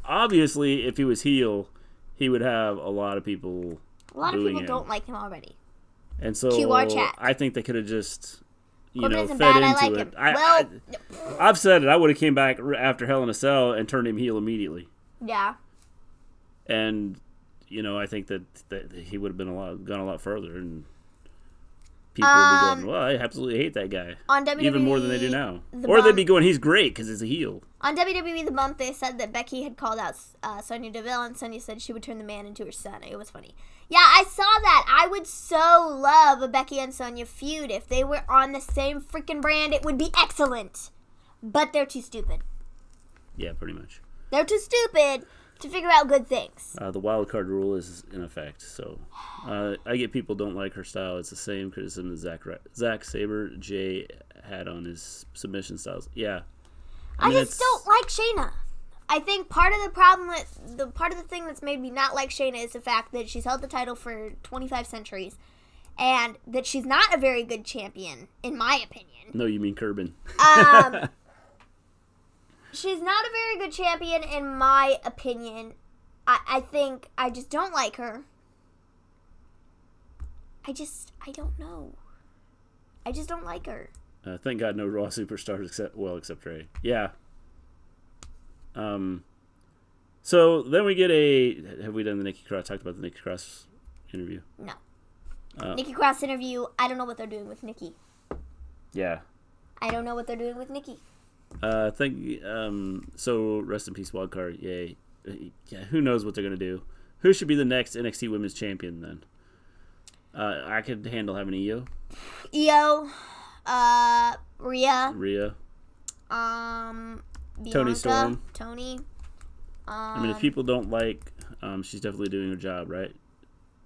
obviously, if he was heel, he would have a lot of people. A lot of people him. don't like him already. And so QR chat. I think they could have just, Corbin isn't fed bad, into I like it. him. I've said it. I would have came back after Hell in a Cell and turned him heel immediately. Yeah. And I think that he would have gone a lot further, and people would be going, "Well, I absolutely hate that guy," on WWE, even more than they do now. Or they'd be going, "He's great because he's a heel." On WWE The Bump, they said that Becky had called out Sonya Deville, and Sonya said she would turn the man into her son. It was funny. Yeah, I saw that. I would so love a Becky and Sonya feud. If they were on the same freaking brand, it would be excellent. But they're too stupid. Yeah, pretty much. They're too stupid to figure out good things. The wild card rule is in effect, so I get people don't like her style. It's the same criticism that Zack Sabre Jay had on his submission styles. Yeah, I just don't like Shayna. I think part of the problem part of the thing that's made me not like Shayna is the fact that she's held the title for 25 centuries, and that she's not a very good champion, in my opinion. No, you mean Corbin. She's not a very good champion, in my opinion. I think I just don't like her. I don't know. I just don't like her. Thank God no Raw superstars except Ray. Yeah. So then we get have we done the Nikki Cross? Talked about the Nikki Cross interview? No. Nikki Cross interview, I don't know what they're doing with Nikki. Yeah. I don't know what they're doing with Nikki. So rest in peace, wildcard. Yay. Yeah, who knows what they're going to do. Who should be the next NXT Women's Champion then? I could handle having Io. Rhea. Bianca, Toni Storm. Tony. I mean, if people don't like, she's definitely doing her job, right?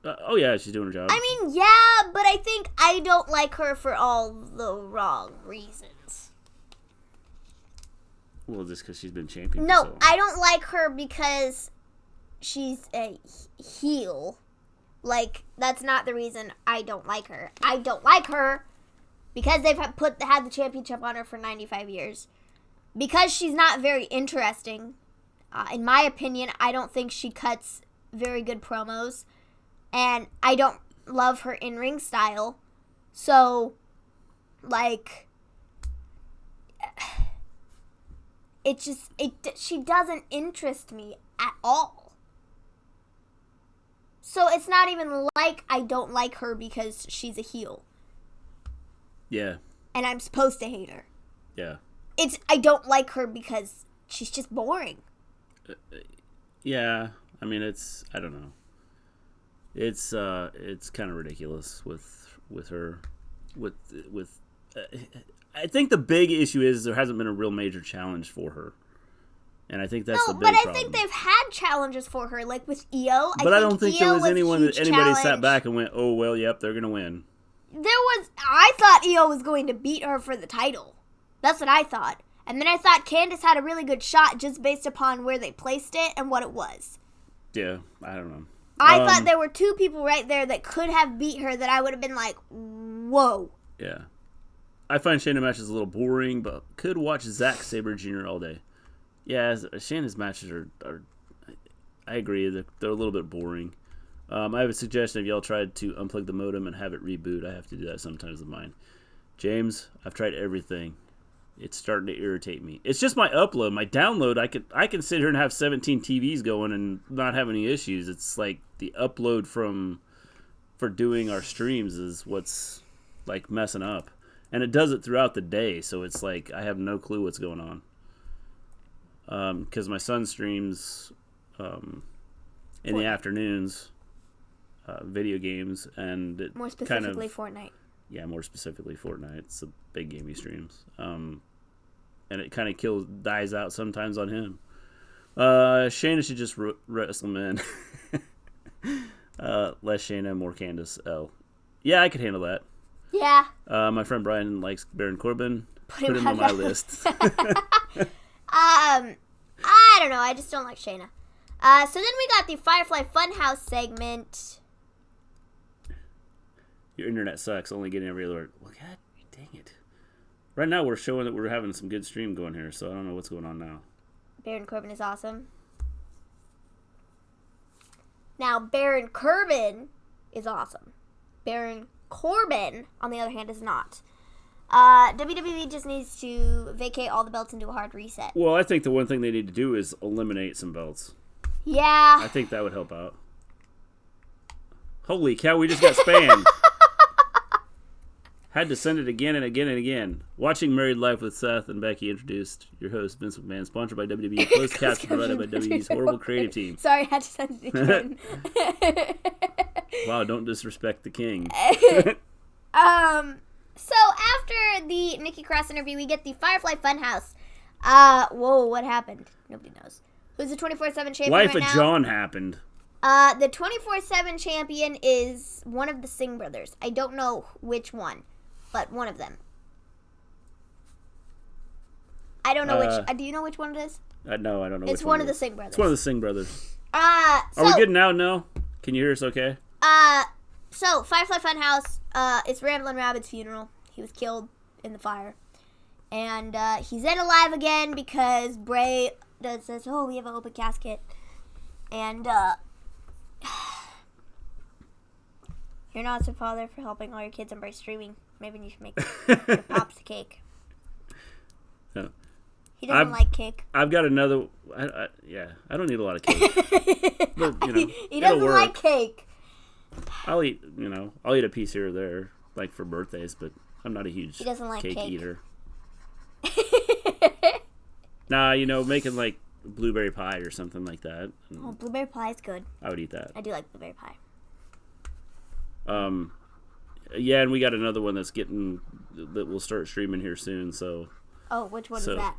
Oh yeah, she's doing her job. I mean, yeah, but I think I don't like her for all the wrong reasons. Well, just because she's been champion. No, so. I don't like her because she's a heel. That's not the reason I don't like her. I don't like her because they've had the championship on her for 95 years. Because she's not very interesting. In my opinion, I don't think she cuts very good promos. And I don't love her in-ring style. So, she doesn't interest me at all. So it's not even like I don't like her because she's a heel. Yeah. And I'm supposed to hate her. Yeah. I don't like her because she's just boring. Yeah. I mean, I don't know. It's kind of ridiculous with her. I think the big issue is there hasn't been a real major challenge for her. And I think that's the big problem. No, but I think they've had challenges for her, like with Io. But I don't think there was anybody sat back and went, "Oh well, yep, they're gonna win." I thought Io was going to beat her for the title. That's what I thought. And then I thought Candace had a really good shot just based upon where they placed it and what it was. Yeah, I don't know. I thought there were two people right there that could have beat her that I would have been like, whoa. Yeah. I find Shayna matches a little boring, but could watch Zack Sabre Jr. all day. Yeah, Shayna's matches are I agree, they're a little bit boring. I have a suggestion. If y'all tried to unplug the modem and have it reboot, I have to do that sometimes with mine. James, I've tried everything. It's starting to irritate me. It's just my upload. My download, I can sit here and have 17 TVs going and not have any issues. It's like the upload for doing our streams is what's like messing up. And it does it throughout the day, so it's like I have no clue what's going on. Because my son streams in the afternoons video games, and more specifically Fortnite. Yeah, more specifically Fortnite. It's a big game he streams. And it kind of dies out sometimes on him. Shayna should just wrestle men. Less Shayna, more Candace L. Yeah, I could handle that. Yeah. My friend Brian likes Baron Corbin. Put him on my list. I don't know. I just don't like Shayna. So then we got the FireFly Funhouse segment. Your internet sucks. Only getting every other word. Well, God dang it. Right now we're showing that we're having some good stream going here, so I don't know what's going on now. Baron Corbin is awesome. Now, Baron Corbin is awesome. Baron Corbin, on the other hand, is not. WWE just needs to vacate all the belts and do a hard reset. Well, I think the one thing they need to do is eliminate some belts. Yeah. I think that would help out. Holy cow, we just got spammed. Had to send it again and again and again. Watching Married Life with Seth and Becky introduced your host, Vince McMahon, sponsored by WWE, closed caption provided by WWE's horrible creative team. Sorry, I had to send it again. Wow, don't disrespect the king. So after the Nikki Cross interview, we get the FireFly Funhouse. Whoa, what happened? Nobody knows. Who's the 24/7 champion Life right of now? John happened. The 24/7 champion is one of the Singh brothers. I don't know which one, but one of them. I don't know which. Do you know which one it is? No, I don't know. It's one of the Singh brothers. It's one of the Singh brothers. So, are we good now? No. Can you hear us? Okay. So FireFly Funhouse. It's Ramblin' Rabbit's funeral. He was killed in the fire, and he's in alive again because Bray says, "Oh, we have an open casket," and you're an awesome father for helping all your kids embrace streaming. Maybe you should make your pops a cake. No. He doesn't like cake. I've got another. I don't need a lot of cake. But, he doesn't like cake. I'll eat a piece here or there, like for birthdays, but I'm not a huge He doesn't like cake. eater. Nah, making like blueberry pie or something like that. Oh, blueberry pie is good. I would eat that. I do like blueberry pie. Yeah, and we got another one that will start streaming here soon. So. Oh, which one is that?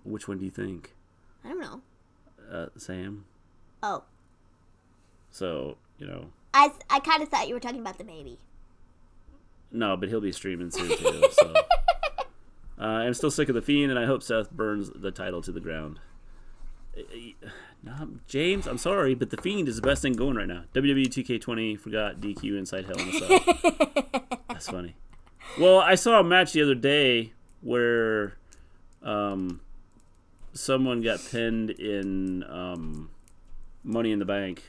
Which one do you think? I don't know. Sam. Oh. So, I kind of thought you were talking about the baby. No, but he'll be streaming soon too. So. I'm still sick of The Fiend, and I hope Seth burns the title to the ground. No, James, I'm sorry, but The Fiend is the best thing going right now. WWE 2K20 forgot DQ inside Hell in a Cell. That's funny. Well, I saw a match the other day where someone got pinned in Money in the Bank.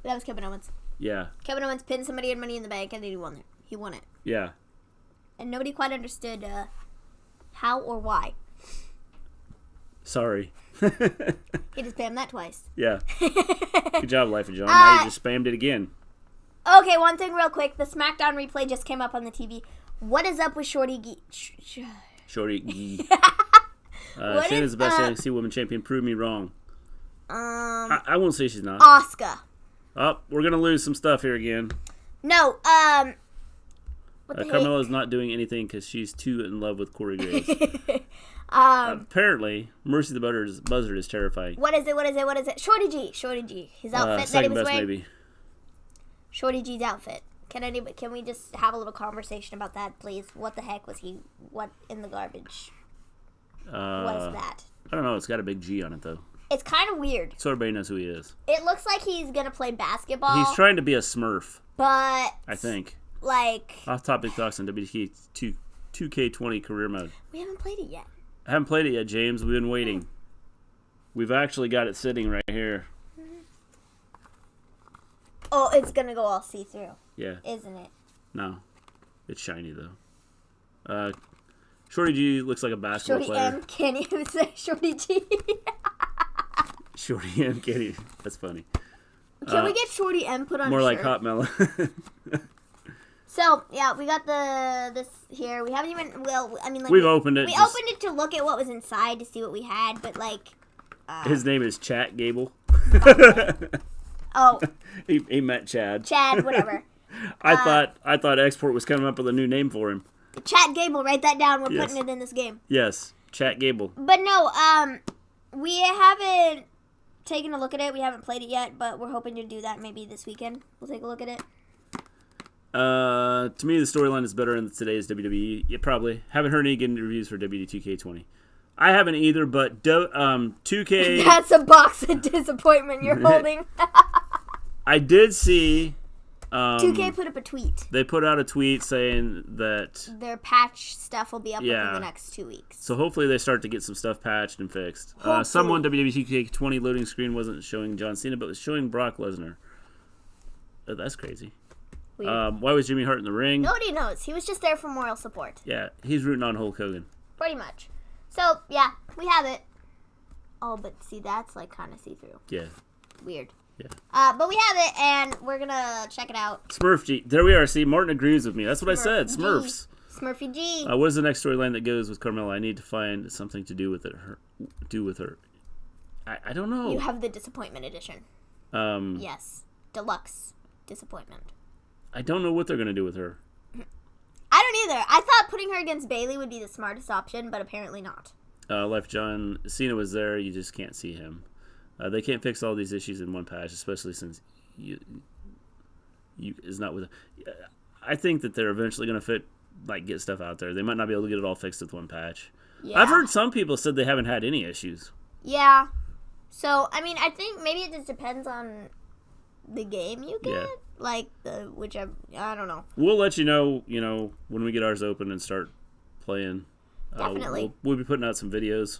That was Kevin Owens. Yeah. Kevin Owens pinned somebody in Money in the Bank, and then he won it. He won it. Yeah. And nobody quite understood how or why. Sorry. He just spammed that twice. Yeah. Good job, Life of John. Now you just spammed it again. Okay, one thing real quick. The Smackdown replay just came up on the TV. What is up with Shorty Gee? Shorty Gee. Shayna's the best NXT Women Champion. Prove me wrong. I won't say she's not. Asuka. Oh, we're going to lose some stuff here again. No, what the Carmella's not doing anything because she's too in love with Corey Graves. Apparently, Mercy the Buzzard is terrifying. What is it? Shorty G. His outfit that he was wearing. Maybe. Shorty G's outfit. Can we just have a little conversation about that, please? What the heck was he? What in the garbage was that? I don't know. It's got a big G on it though. It's kind of weird. So everybody knows who he is. It looks like he's gonna play basketball. He's trying to be a Smurf. But I think. Like Off topic thoughts on WK 2K20 career mode. We haven't played it yet. I haven't played it yet, James. We've been waiting. We've actually got it sitting right here. Oh, it's gonna go all see-through. Yeah. Isn't it? No. It's shiny though. Shorty G looks like a basketball Shorty player. M can't even say Shorty G. Shorty M can't even. That's funny. Can we get Shorty M put on More a like shirt? Hot Mellow. So, yeah, we got this here. We haven't even, well, I mean, like... We've opened it. We opened it to look at what was inside to see what we had, but, like... His name is Chat Gable. Oh. he met Chad. Chad, whatever. I thought Export was coming up with a new name for him. Chat Gable, write that down. We're Yes. putting it in this game. Yes, Chat Gable. But no, we haven't taken a look at it. We haven't played it yet, but we're hoping to do that maybe this weekend. We'll take a look at it. To me, the storyline is better in today's WWE. Yeah, probably. Haven't heard any good reviews for WD2K20. I haven't either, but 2K... That's a box of disappointment you're holding. I did see... 2K put up a tweet. They put out a tweet saying that... Their patch stuff will be up within Yeah. the next 2 weeks. So hopefully they start to get some stuff patched and fixed. Hopefully. Someone WD2K20 loading screen wasn't showing John Cena, but was showing Brock Lesnar. That's crazy. Weird. Why was Jimmy Hart in the ring? Nobody knows. He was just there for moral support. Yeah, he's rooting on Hulk Hogan. Pretty much. So, yeah, we have it. Oh, but see, that's like kind of see-through. Yeah. Weird. Yeah. But we have it, and we're going to check it out. Smurf G. There we are. See, Martin agrees with me. That's what I said. G. Smurfs. Smurfy G. What is the next storyline that goes with Carmella? I need to find something to do with it. I don't know. You have the disappointment edition. Yes. Deluxe disappointment. I don't know what they're going to do with her. I don't either. I thought putting her against Bailey would be the smartest option, but apparently not. Left John Cena was there. You just can't see him. They can't fix all these issues in one patch, especially since you is not with. I think that they're eventually going to get stuff out there. They might not be able to get it all fixed with one patch. Yeah. I've heard some people said they haven't had any issues. Yeah. So, I mean, I think maybe it just depends on the game you get. Yeah. Like, whichever, I don't know. We'll let you know, when we get ours open and start playing. Definitely. We'll be putting out some videos.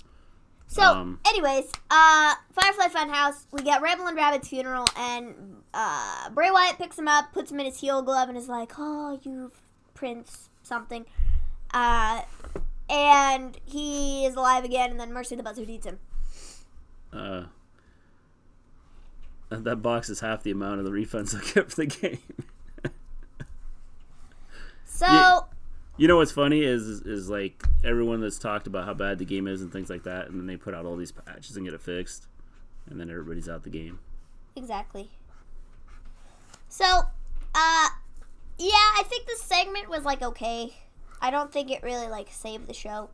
So, anyways, FireFly Funhouse, we got Ramblin' Rabbit's funeral, and Bray Wyatt picks him up, puts him in his heel glove, and is like, oh, you Prince something. And he is alive again, and then Mercy the Buzzard eats him. That box is half the amount of the refunds I get for the game. So... Yeah. You know what's funny is like everyone that's talked about how bad the game is and things like that, and then they put out all these patches and get it fixed, and then everybody's out the game. Exactly. So, yeah, I think the segment was, like, okay. I don't think it really, like, saved the show.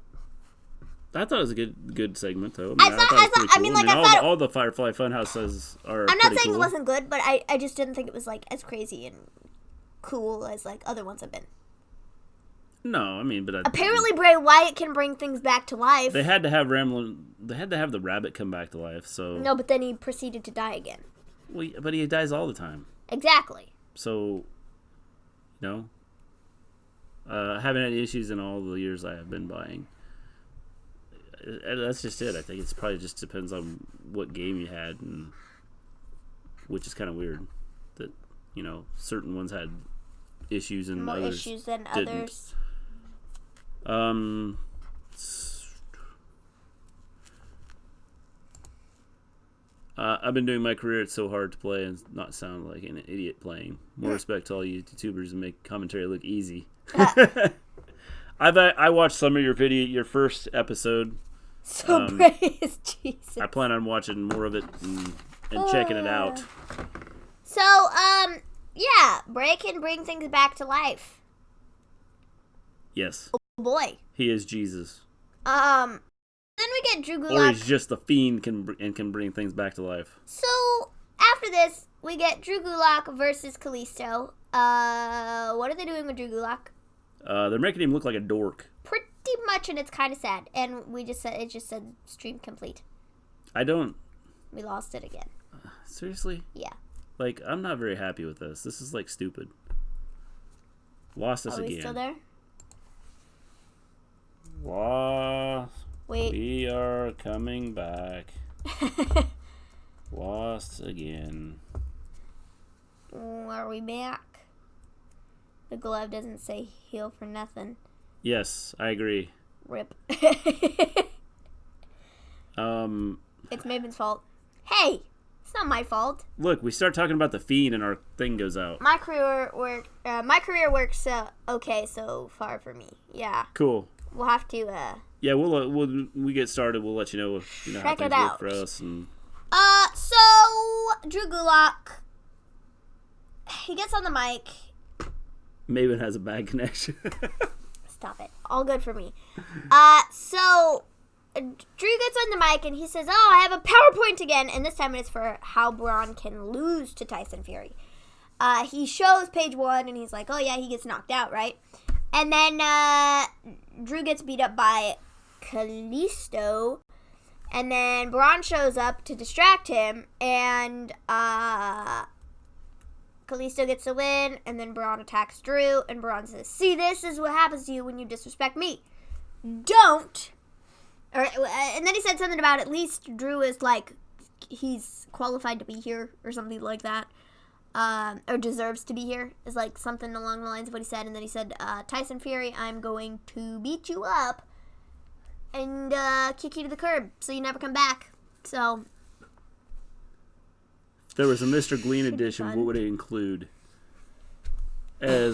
I thought it was a good segment, though. I thought all the FireFly Funhouses are. I'm not saying cool. it wasn't good, but I just didn't think it was, like, as crazy and cool as, like, other ones have been. No, I mean, but apparently Bray Wyatt can bring things back to life. They had to have They had to have the rabbit come back to life. So no, but then he proceeded to die again. Well, but he dies all the time. Exactly. So, I haven't had issues in all the years I have been buying. That's just it. I think it's probably just depends on what game you had, and which is kind of weird that certain ones had issues and more others issues than didn't. others. I've been doing my career. It's so hard to play and not sound like an idiot playing. More respect to all you YouTubers and make commentary look easy. I watched some of your first episode. So praise Jesus. I plan on watching more of it and checking it out. So, yeah, Bray can bring things back to life. Yes. Oh boy. He is Jesus. Then we get Drew Gulak. Or he's just the fiend and can bring things back to life. So, after after this, we get Drew Gulak versus Kalisto. What are they doing with Drew Gulak? They're making him look like a dork. Pretty much, and it's kind of sad. And it just said stream complete. We lost it again. Seriously? Yeah. Like, I'm not very happy with this. This is, like, stupid. Lost us again. Are we still there? Lost. Wait. We are coming back. Lost again. Are we back? The glove doesn't say heal for nothing. Yes, I agree. Rip. It's Maven's fault. Hey, it's not my fault. Look, we start talking about the Fiend and our thing goes out. My career works okay so far for me. Yeah. Cool. We'll have to. Yeah, we'll when we get started. We'll let you know if how things work for us. And so Drew Gulak, he gets on the mic. Maven has a bad connection. Stop it. All good for me. So Drew gets on the mic and he says, "Oh, I have a PowerPoint again," and this time it's for how Braun can lose to Tyson Fury. He shows page 1 and he's like, "Oh yeah, he gets knocked out, right?" And then Drew gets beat up by Kalisto. And then Braun shows up to distract him. And Kalisto gets the win. And then Braun attacks Drew. And Braun says, "See, this is what happens to you when you disrespect me. Don't." And then he said something about at least Drew is like, he's qualified to be here or something like that. Or deserves to be here, is like something along the lines of what he said. And then he said, "Tyson Fury, I'm going to beat you up and kick you to the curb so you never come back." So, if there was a Mr. Glean edition, what would it include? I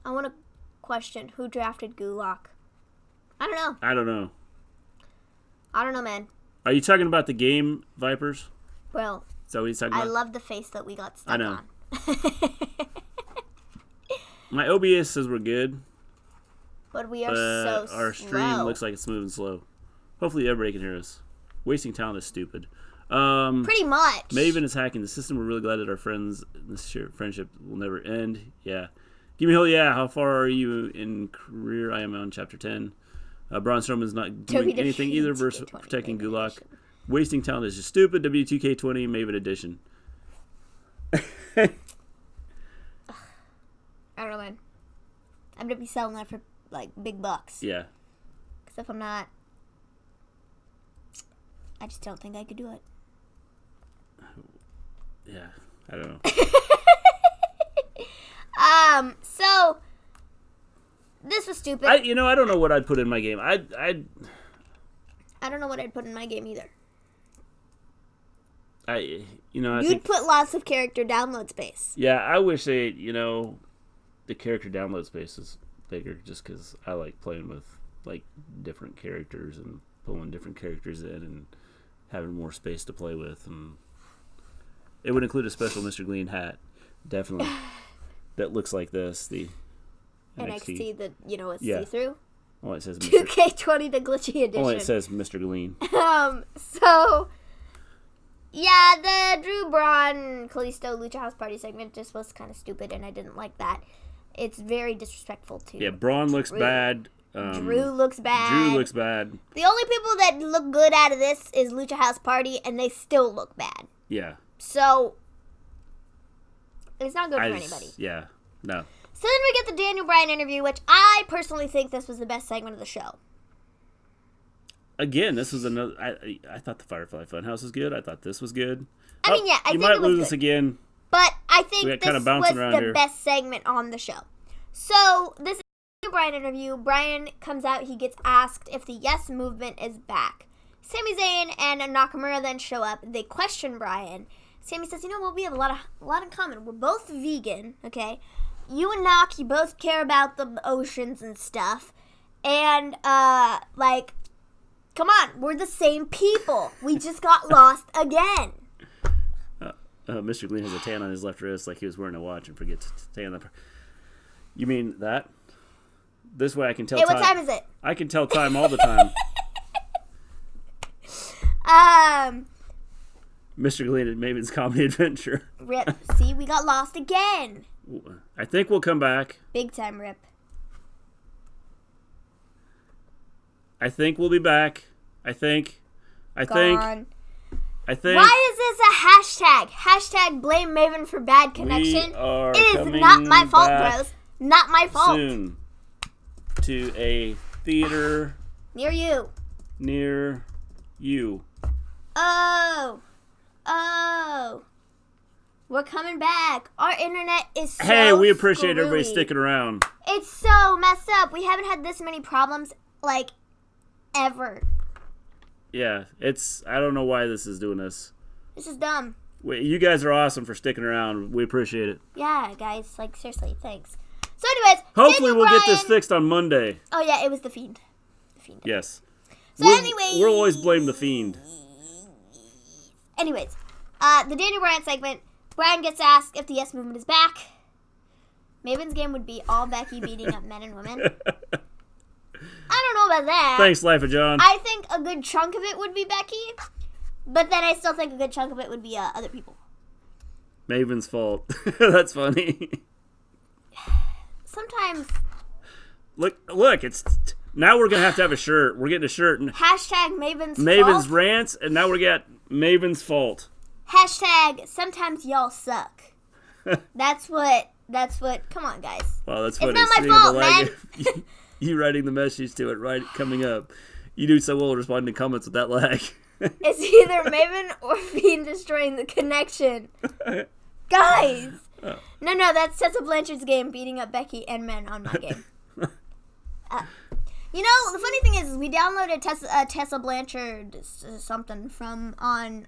want to question who drafted Gulak. I don't know. I don't know. I don't know, man. Are you talking about the game, Vipers? Well, is that what he's talking about? I love the face that we got stuck on. My OBS says we're good. But we are so slow. Our stream looks like it's moving slow. Hopefully everybody can hear us. Wasting talent is stupid. Pretty much. Maven is hacking the system. We're really glad that our this friendship will never end. Yeah. Give me a hell yeah. How far are you in career? I am on chapter 10. Braun Strowman's not doing anything either versus protecting Gulak. Wasting talent is just stupid. W2K20 Maven edition. I don't know, man. I'm going to be selling that for, like, big bucks. Yeah. Because if I'm not, I just don't think I could do it. Yeah. I don't know. So this was stupid. I don't know what I'd put in my game. I don't know what I'd put in my game either. You'd put lots of character download space. Yeah, I wish the character download space is bigger, just because I like playing with like different characters and pulling different characters in and having more space to play with. And it would include a special Mr. Glean hat, definitely, that looks like this. The NXT that it's see-through. Oh, it says 2K20 the glitchy edition. Oh, it says Mr. Glean. So yeah, the Drew Braun Kalisto Lucha House Party segment just was kind of stupid, and I didn't like that. It's very disrespectful to. Yeah, Braun looks bad. Drew looks bad. Drew looks bad. The only people that look good out of this is Lucha House Party, and they still look bad. Yeah. So it's not good for anybody. Yeah. No. So then we get the Daniel Bryan interview, which I personally think this was the best segment of the show. Again, this was another. I thought the Firefly Funhouse was good. I thought this was good. I think you might it was lose good. us again. But I think this kind of was the here. best segment on the show. So this is the Bryan interview. Bryan comes out. He gets asked if the Yes Movement is back. Sami Zayn and Nakamura then show up. They question Bryan. Sami says, we have a lot in common. We're both vegan, okay? You and Nak, you both care about the oceans and stuff. And, come on, we're the same people. We just got lost again. Mr. Glean has a tan on his left wrist like he was wearing a watch and forgets to tan that. You mean that? This way I can tell time. Hey, what time is it? I can tell time all the time. Mr. Glean and Maven's Comedy Adventure. Rip. See, we got lost again. I think we'll come back. Big time rip. I think we'll be back. I think. Gone. I think. Why is this a hashtag? Hashtag blame Maven for bad connection. It is not my fault, bros. Not my fault. Soon to a theater near you. Near you. Oh. We're coming back. Our internet is so Hey, we appreciate screwy. everybody sticking around. It's so messed up. We haven't had this many problems, like, ever. Yeah, I don't know why this is doing this. This is dumb. You guys are awesome for sticking around. We appreciate it. Yeah, guys, like, seriously, thanks. So anyways, hopefully we'll get this fixed on Monday. Oh yeah, it was the Fiend. Yes. So anyways, we'll always blame the Fiend. Anyways, the Daniel Bryan segment, Bryan gets asked if the Yes Movement is back. Maven's game would be all Becky beating up men and women. I don't know about that. Thanks, Life of John. I think a good chunk of it would be Becky, but then I still think a good chunk of it would be other people. Maven's fault. That's funny. Sometimes. Look! It's now we're gonna have to have a shirt. We're getting a shirt. Hashtag Maven's fault. rants, and now we got Maven's fault. Hashtag sometimes y'all suck. That's what. Come on, guys. Well, that's funny. It's not my fault, man. You writing the message to it right coming up. You do so well responding to comments with that lag. It's either Maven or Fiend destroying the connection. Guys! Oh. No, that's Tessa Blanchard's game beating up Becky and men on my game. You know, the funny thing is we downloaded Tessa Blanchard something from on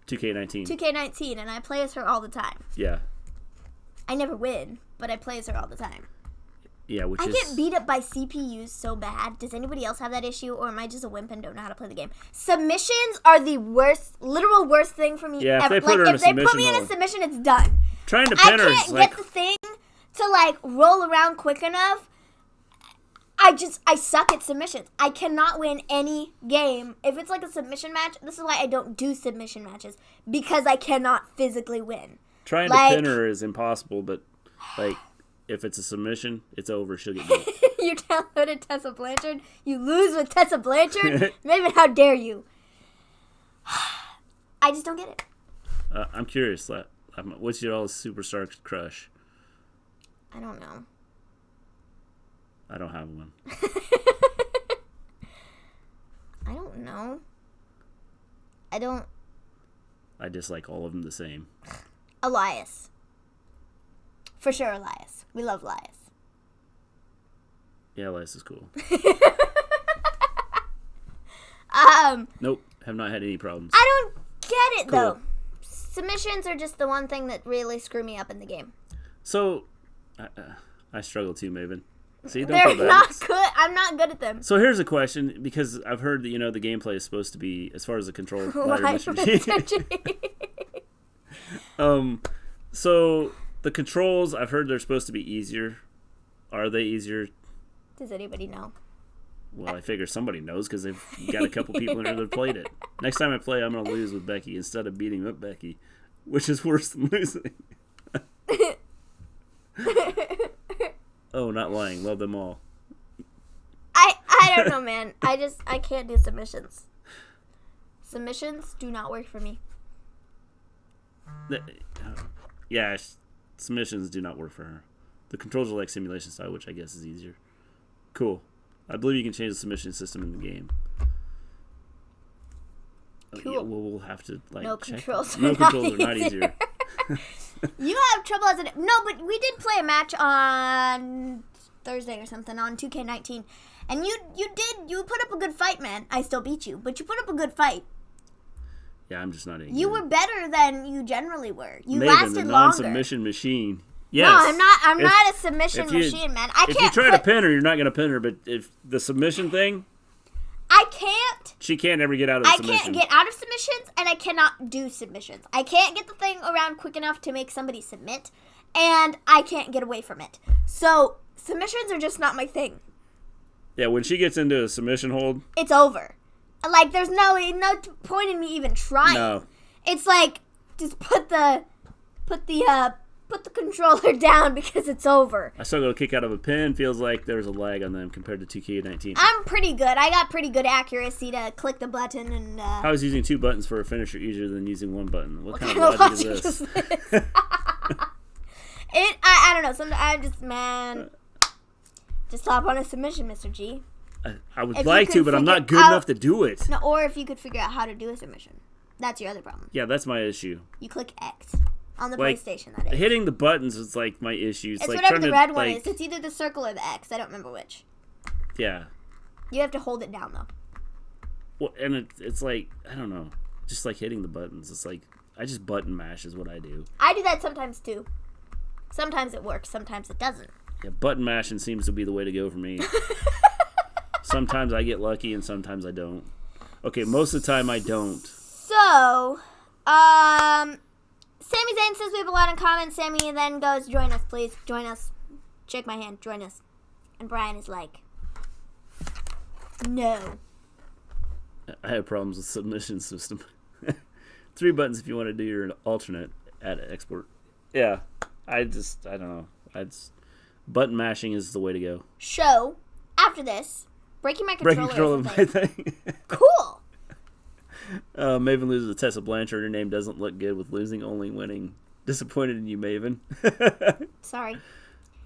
2K19, and I play as her all the time. Yeah. I never win, but I play as her all the time. Yeah, I get beat up by CPUs so bad. Does anybody else have that issue, or am I just a wimp and don't know how to play the game? Submissions are the worst, literal worst thing for me ever. If they put me in a submission, it's done. Trying to pin her. I can't get the thing to roll around quick enough. I suck at submissions. I cannot win any game. If it's like a submission match, this is why I don't do submission matches, because I cannot physically win. Trying to pin her is impossible, but if it's a submission, it's over. She'll get beat. You downloaded Tessa Blanchard. You lose with Tessa Blanchard. Maybe how dare you? I just don't get it. I'm curious. What's your all superstar crush? I don't know. I don't have one. I don't know. I dislike all of them the same. Elias. For sure, Elias. We love Elias. Yeah, Elias is cool. Nope, have not had any problems. I don't get it, though. Submissions are just the one thing that really screw me up in the game. So, I struggle too, Maven. See, they're not good. I'm not good at them. So here's a question, because I've heard that the game is supposed to be, as far as the control so the controls, I've heard they're supposed to be easier. Are they easier? Does anybody know? Well, I figure somebody knows, because they've got a couple people in there that played it. Next time I play, I'm going to lose with Becky instead of beating up Becky, which is worse than losing. Oh, not lying. Love them all. I don't know, man. I can't do submissions. Submissions do not work for me. Yeah, submissions do not work for her. The controls are like simulation style, which I guess is easier. Cool. I believe you can change the submission system in the game. Cool. Yeah, we'll have to no check. Controls No controls are not easier. You have trouble as no, but we did play a match on Thursday or something on 2K19, and you put up a good fight, man. I still beat you, but you put up a good fight. Yeah, I'm just not any You good. were better than you generally were. You Maven, lasted the longer. non-submission machine. Yes. No, I'm not a submission machine, man. If you try to pin her, you're not going to pin her. But if the submission thing, I can't. She can't ever get out of submission. I can't get out of submissions, and I cannot do submissions. I can't get the thing around quick enough to make somebody submit, and I can't get away from it. So submissions are just not my thing. Yeah, when she gets into a submission hold, it's over. Like, there's no point in me even trying. No. It's like, just put the controller down because it's over. I still got a kick out of a pin. Feels like there's a lag on them compared to 2K19. I'm pretty good. I got pretty good accuracy to click the button and. How is using 2 buttons for a finisher easier than using 1 button? What kind of logic is this? I don't know. Sometimes I just just hop on a submission, Mr. G. I would like to, but I'm not good enough to do it. No, or if you could figure out how to do a submission. That's your other problem. Yeah, that's my issue. You click X on the Like, PlayStation, that is. Hitting the buttons is like my issue. It's like whatever the red one like, is. It's either the circle or the X. I don't remember which. Yeah. You have to hold it down, though. Well, and it's like, I don't know. Just like hitting the buttons. It's like, I just button mash is what I do. I do that sometimes, too. Sometimes it works. Sometimes it doesn't. Yeah, button mashing seems to be the way to go for me. Sometimes I get lucky and sometimes I don't. Okay, most of the time I don't. So, Sami Zayn says we have a lot in common. Sami then goes, join us, please. Join us. Shake my hand. Join us. And Bryan is like, no. I have problems with submission system. 3 buttons if you want to do your alternate add export. Yeah, I don't know. Button mashing is the way to go. So, after this, breaking my controller. Breaking control of my thing. Cool. Maven loses to Tessa Blanchard. Her name doesn't look good with losing, only winning. Disappointed in you, Maven. Sorry.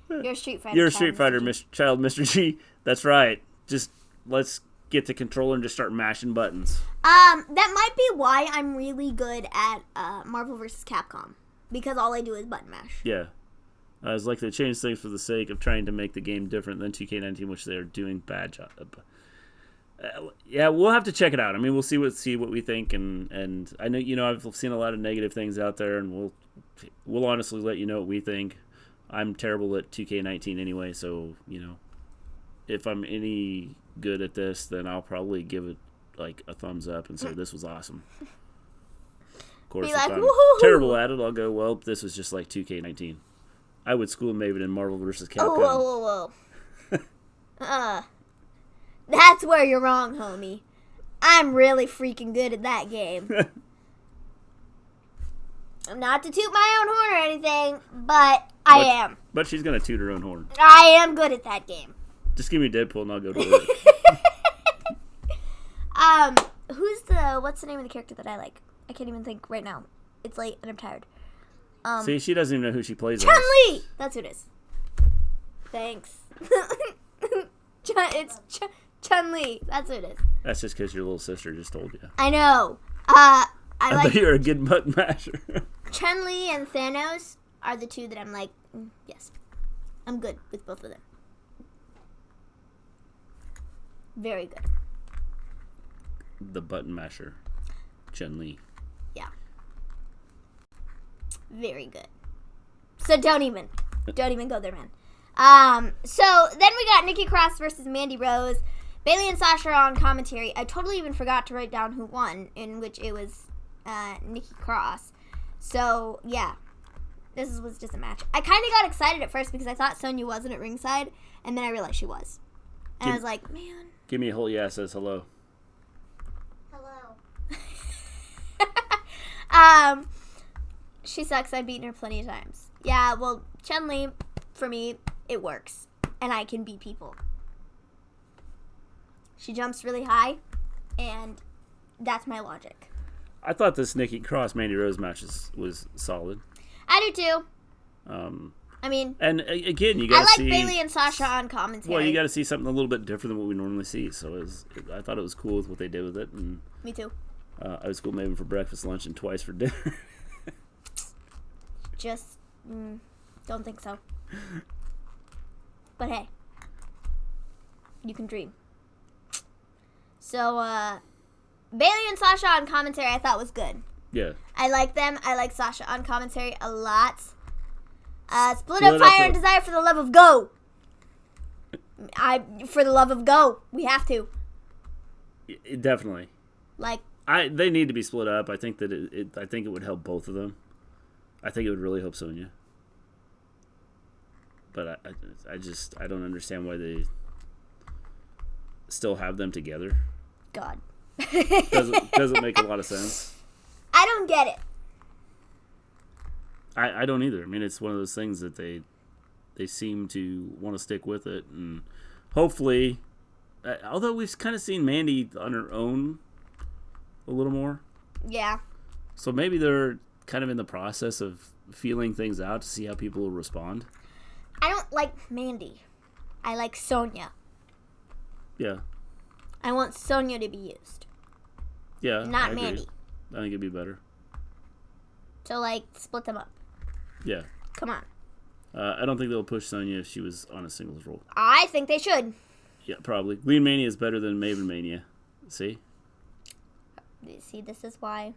You're a Street Fighter. You're a Street Fighter, child, Mr. G. That's right. Just let's get the controller and just start mashing buttons. That might be why I'm really good at Marvel vs. Capcom. Because all I do is button mash. Yeah. It's like they changed things for the sake of trying to make the game different than 2K19, which they are doing bad job. Yeah, we'll have to check it out. I mean, we'll see what we think, and I know I've seen a lot of negative things out there, and we'll honestly let you know what we think. I'm terrible at 2K19 anyway, so if I'm any good at this, then I'll probably give it like a thumbs up and say this was awesome. Of course, if I'm terrible at it, I'll go, well, this was just like 2K19. I would school Maven in Marvel vs. Capcom. Whoa. That's where you're wrong, homie. I'm really freaking good at that game. Not to toot my own horn or anything, but I am. But she's going to toot her own horn. I am good at that game. Just give me Deadpool and I'll go to work. What's the name of the character that I like? I can't even think right now. It's late and I'm tired. See, she doesn't even know who she plays as. Chun-Li! That's who it is. Thanks. It's Chun-Li. That's who it is. That's just because your little sister just told you. I know. I bet you're a good button masher. Chun-Li and Thanos are the two that I'm like, yes. I'm good with both of them. Very good. The button masher. Chun-Li. Yeah. Very good. So don't even go there, man. So then we got Nikki Cross versus Mandy Rose. Bayley and Sasha on commentary. I totally even forgot to write down who won, in which it was Nikki Cross. So, yeah. This was just a match. I kind of got excited at first because I thought Sonya wasn't at ringside, and then I realized she was. And I was like, man. Give me a whole yeah says hello. She sucks. I've beaten her plenty of times. Yeah, well, Chun-Li, for me, it works. And I can beat people. She jumps really high, and that's my logic. I thought this Nikki Cross Mandy Rose match was solid. I do too. I mean, and again, you got to see. I like Bayley and Sasha on commentary. Well, you got to see something a little bit different than what we normally see. So I thought it was cool with what they did with it. And me too. I was school Maven for breakfast, lunch, and twice for dinner. Just don't think so. But hey, you can dream. So, Bayley and Sasha on commentary I thought was good. Yeah. I like them. I like Sasha on commentary a lot. Split up Fire and Desire for the love of Go. For the love of Go. We have to. Definitely. Like. They need to be split up. I think that I think it would help both of them. I think it would really help Sonya. But I don't understand why they still have them together. God. Doesn't make a lot of sense. I don't get it. I don't either. I mean, it's one of those things that they seem to want to stick with it, and hopefully, although we've kind of seen Mandy on her own a little more. Yeah. So maybe they're kind of in the process of feeling things out to see how people will respond. I don't like Mandy. I like Sonya. Yeah. I want Sonya to be used. Yeah. Not Mandy. I think it'd be better. So, like, split them up. Yeah. Come on. I don't think they'll push Sonya if she was on a singles role. I think they should. Yeah, probably. Lean Mania is better than Maven Mania. See? See, this is why.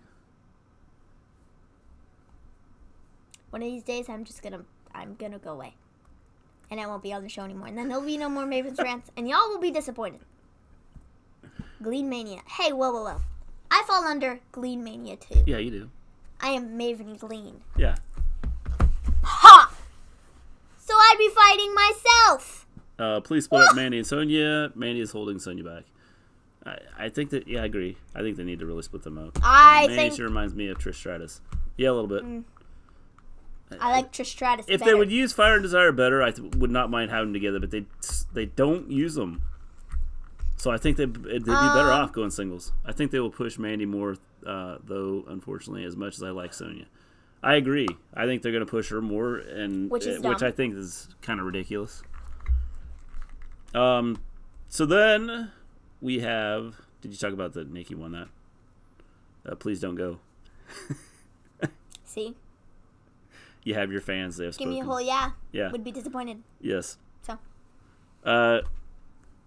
One of these days, I'm gonna go away. And I won't be on the show anymore. And then there'll be no more Maven's Rants. And y'all will be disappointed. Glean Mania. Hey, whoa. I fall under Glean Mania, too. Yeah, you do. I am Maven Glean. Yeah. Ha! So I'd be fighting myself! Please split up Mandy and Sonya. Mandy is holding Sonya back. I think that, yeah, I agree. I think they need to really split them up. Mandy, she reminds me of Trish Stratus. Yeah, a little bit. I like Trish Stratus If better. they would use Fire and Desire better, I would not mind having them together, but they don't use them. So I think they'd be better off going singles. I think they will push Mandy more, though, unfortunately, as much as I like Sonya. I agree. I think they're going to push her more, and which I think is kind of ridiculous. So then we have... Did you talk about the Nikki won that? Please don't go. See? You have your fans. They have spoken. Give me a whole yeah. Yeah. Would be disappointed. Yes. So.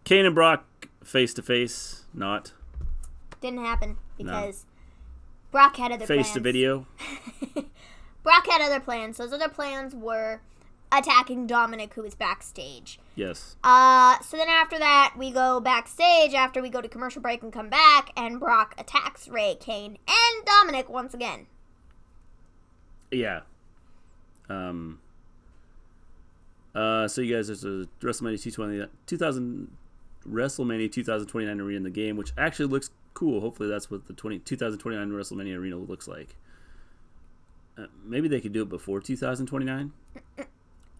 Kane and Brock face to face. Not. Didn't happen because Brock had other plans. Face to video. Brock had other plans. Those other plans were attacking Dominic, who was backstage. Yes. So then after that, we go backstage after we go to commercial break and come back, and Brock attacks Ray, Kane, and Dominic once again. Yeah. So you guys, there's a WrestleMania 2029 arena in the game, which actually looks cool. Hopefully that's what the 2029 WrestleMania arena looks like. Maybe they could do it before 2029.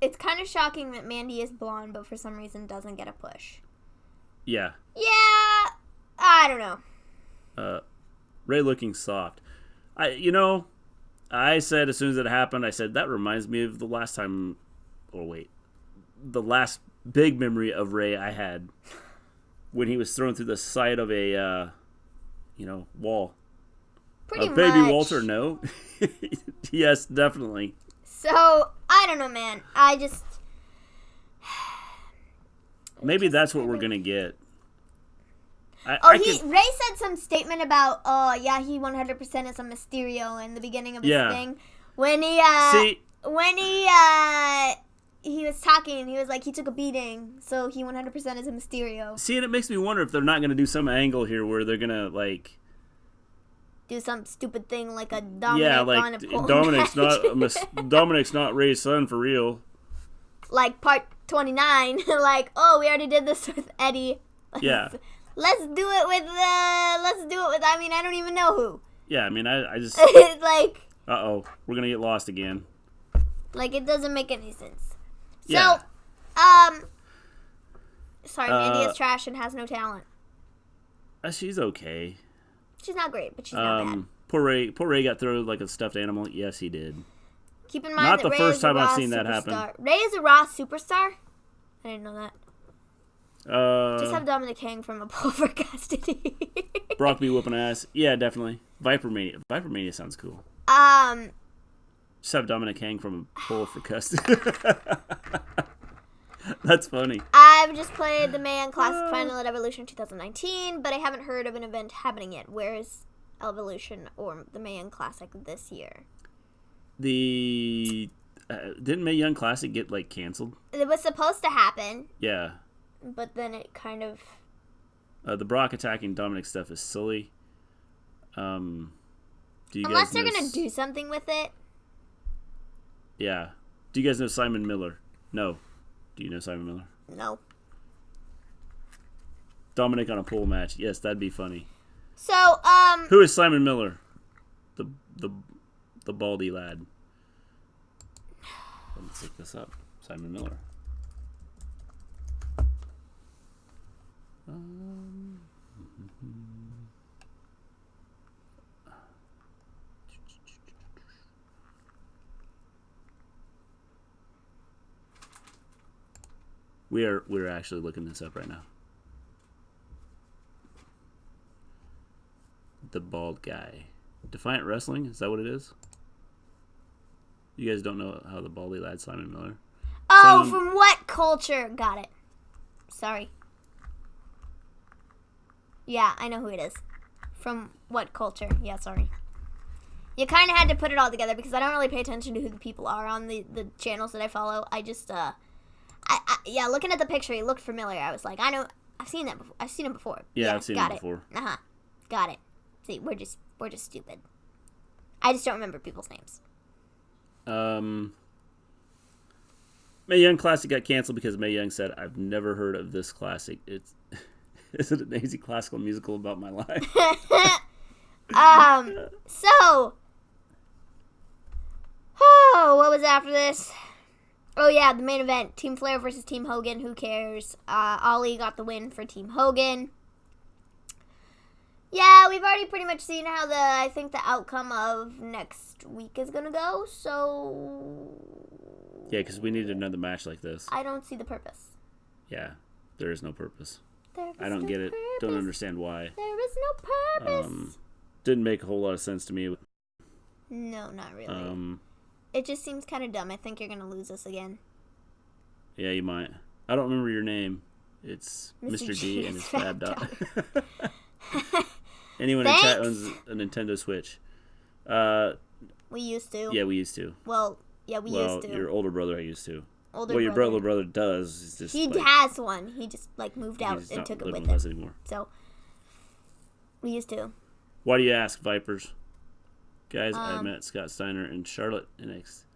It's kind of shocking that Mandy is blonde, but for some reason doesn't get a push. Yeah. Yeah, I don't know. Ray looking soft. I said as soon as it happened, I said, that reminds me of the last time, the last big memory of Ray I had when he was thrown through the side of a, wall. Pretty much. Baby Walter, no? Yes, definitely. So, I don't know, man. Maybe that's what we're going to get. Ray said some statement about, he 100% is a Mysterio in the beginning of his thing. When he was talking, he was like, he took a beating, so he 100% is a Mysterio. See, and it makes me wonder if they're not going to do some angle here where they're going to, do some stupid thing like a Dominic on a pole Dominic's not Ray's son for real. Like part 29, we already did this with Eddie. Let's do it with, I don't even know who. Yeah, I just... Uh-oh, we're going to get lost again. It doesn't make any sense. So, Yeah. Sorry, Mandy is trash and has no talent. She's okay. She's not great, but she's not bad. Poor Ray got thrown like a stuffed animal. Yes, he did. Keep in mind not that the Ray first is a time I've Raw seen that superstar. happen. Ray is a Raw superstar? I didn't know that. Just have Uh, Dominic hang from a pole for custody. Brock be whooping ass. Yeah, definitely. Viper Mania sounds cool. Just have Dominic hang from a pole for custody. That's funny. I've just played the Man Classic Final at Evolution 2019, but I haven't heard of an event happening yet. Where's Evolution or the Man Classic this year? Didn't Mae Young Classic get canceled? It was supposed to happen. Yeah. But then it kind of... The Brock attacking Dominic stuff is silly. Unless they're going to do something with it. Yeah. Do you guys know Simon Miller? No. Do you know Simon Miller? No. Dominic on a pole match. Yes, that'd be funny. So, Who is Simon Miller? The baldy lad. Let's look this up. Simon Miller. We're actually looking this up right now. The bald guy. Defiant Wrestling? Is that what it is? You guys don't know how the baldy lad Simon Miller? Oh, from what culture? Got it. Sorry. Yeah, I know who it is. From what culture? Yeah, sorry. You kind of had to put it all together because I don't really pay attention to who the people are on the channels that I follow. I just, yeah, looking at the picture, he looked familiar. I was like, I know, I've seen that before. I've seen him before. Yeah, I've seen him before. Got it. See, we're just stupid. I just don't remember people's names. Mae Young Classic got canceled because Mae Young said, "I've never heard of this classic. It's is it an easy classical musical about my life?" So, what was after this? Oh yeah, the main event: Team Flair versus Team Hogan. Who cares? Ollie got the win for Team Hogan. Yeah, we've already pretty much seen how I think the outcome of next week is gonna go. So yeah, because we need another match like this. I don't see the purpose. Yeah, there is no purpose. I don't get it. Don't understand why. There is no purpose. Didn't make a whole lot of sense to me. No, not really. It just seems kind of dumb. I think you're gonna lose us again. Yeah, you might. I don't remember your name. It's Mr. G and his Fab Dot. Anyone in chat owns a Nintendo Switch. We used to. Yeah, we used to. Well, yeah, we used to. Your older brother used to. Your brother does. Just, he has one. He just moved out and took it with him. Us anymore. So we used to. Why do you ask, Vipers? Guys, I met Scott Steiner and Charlotte NXT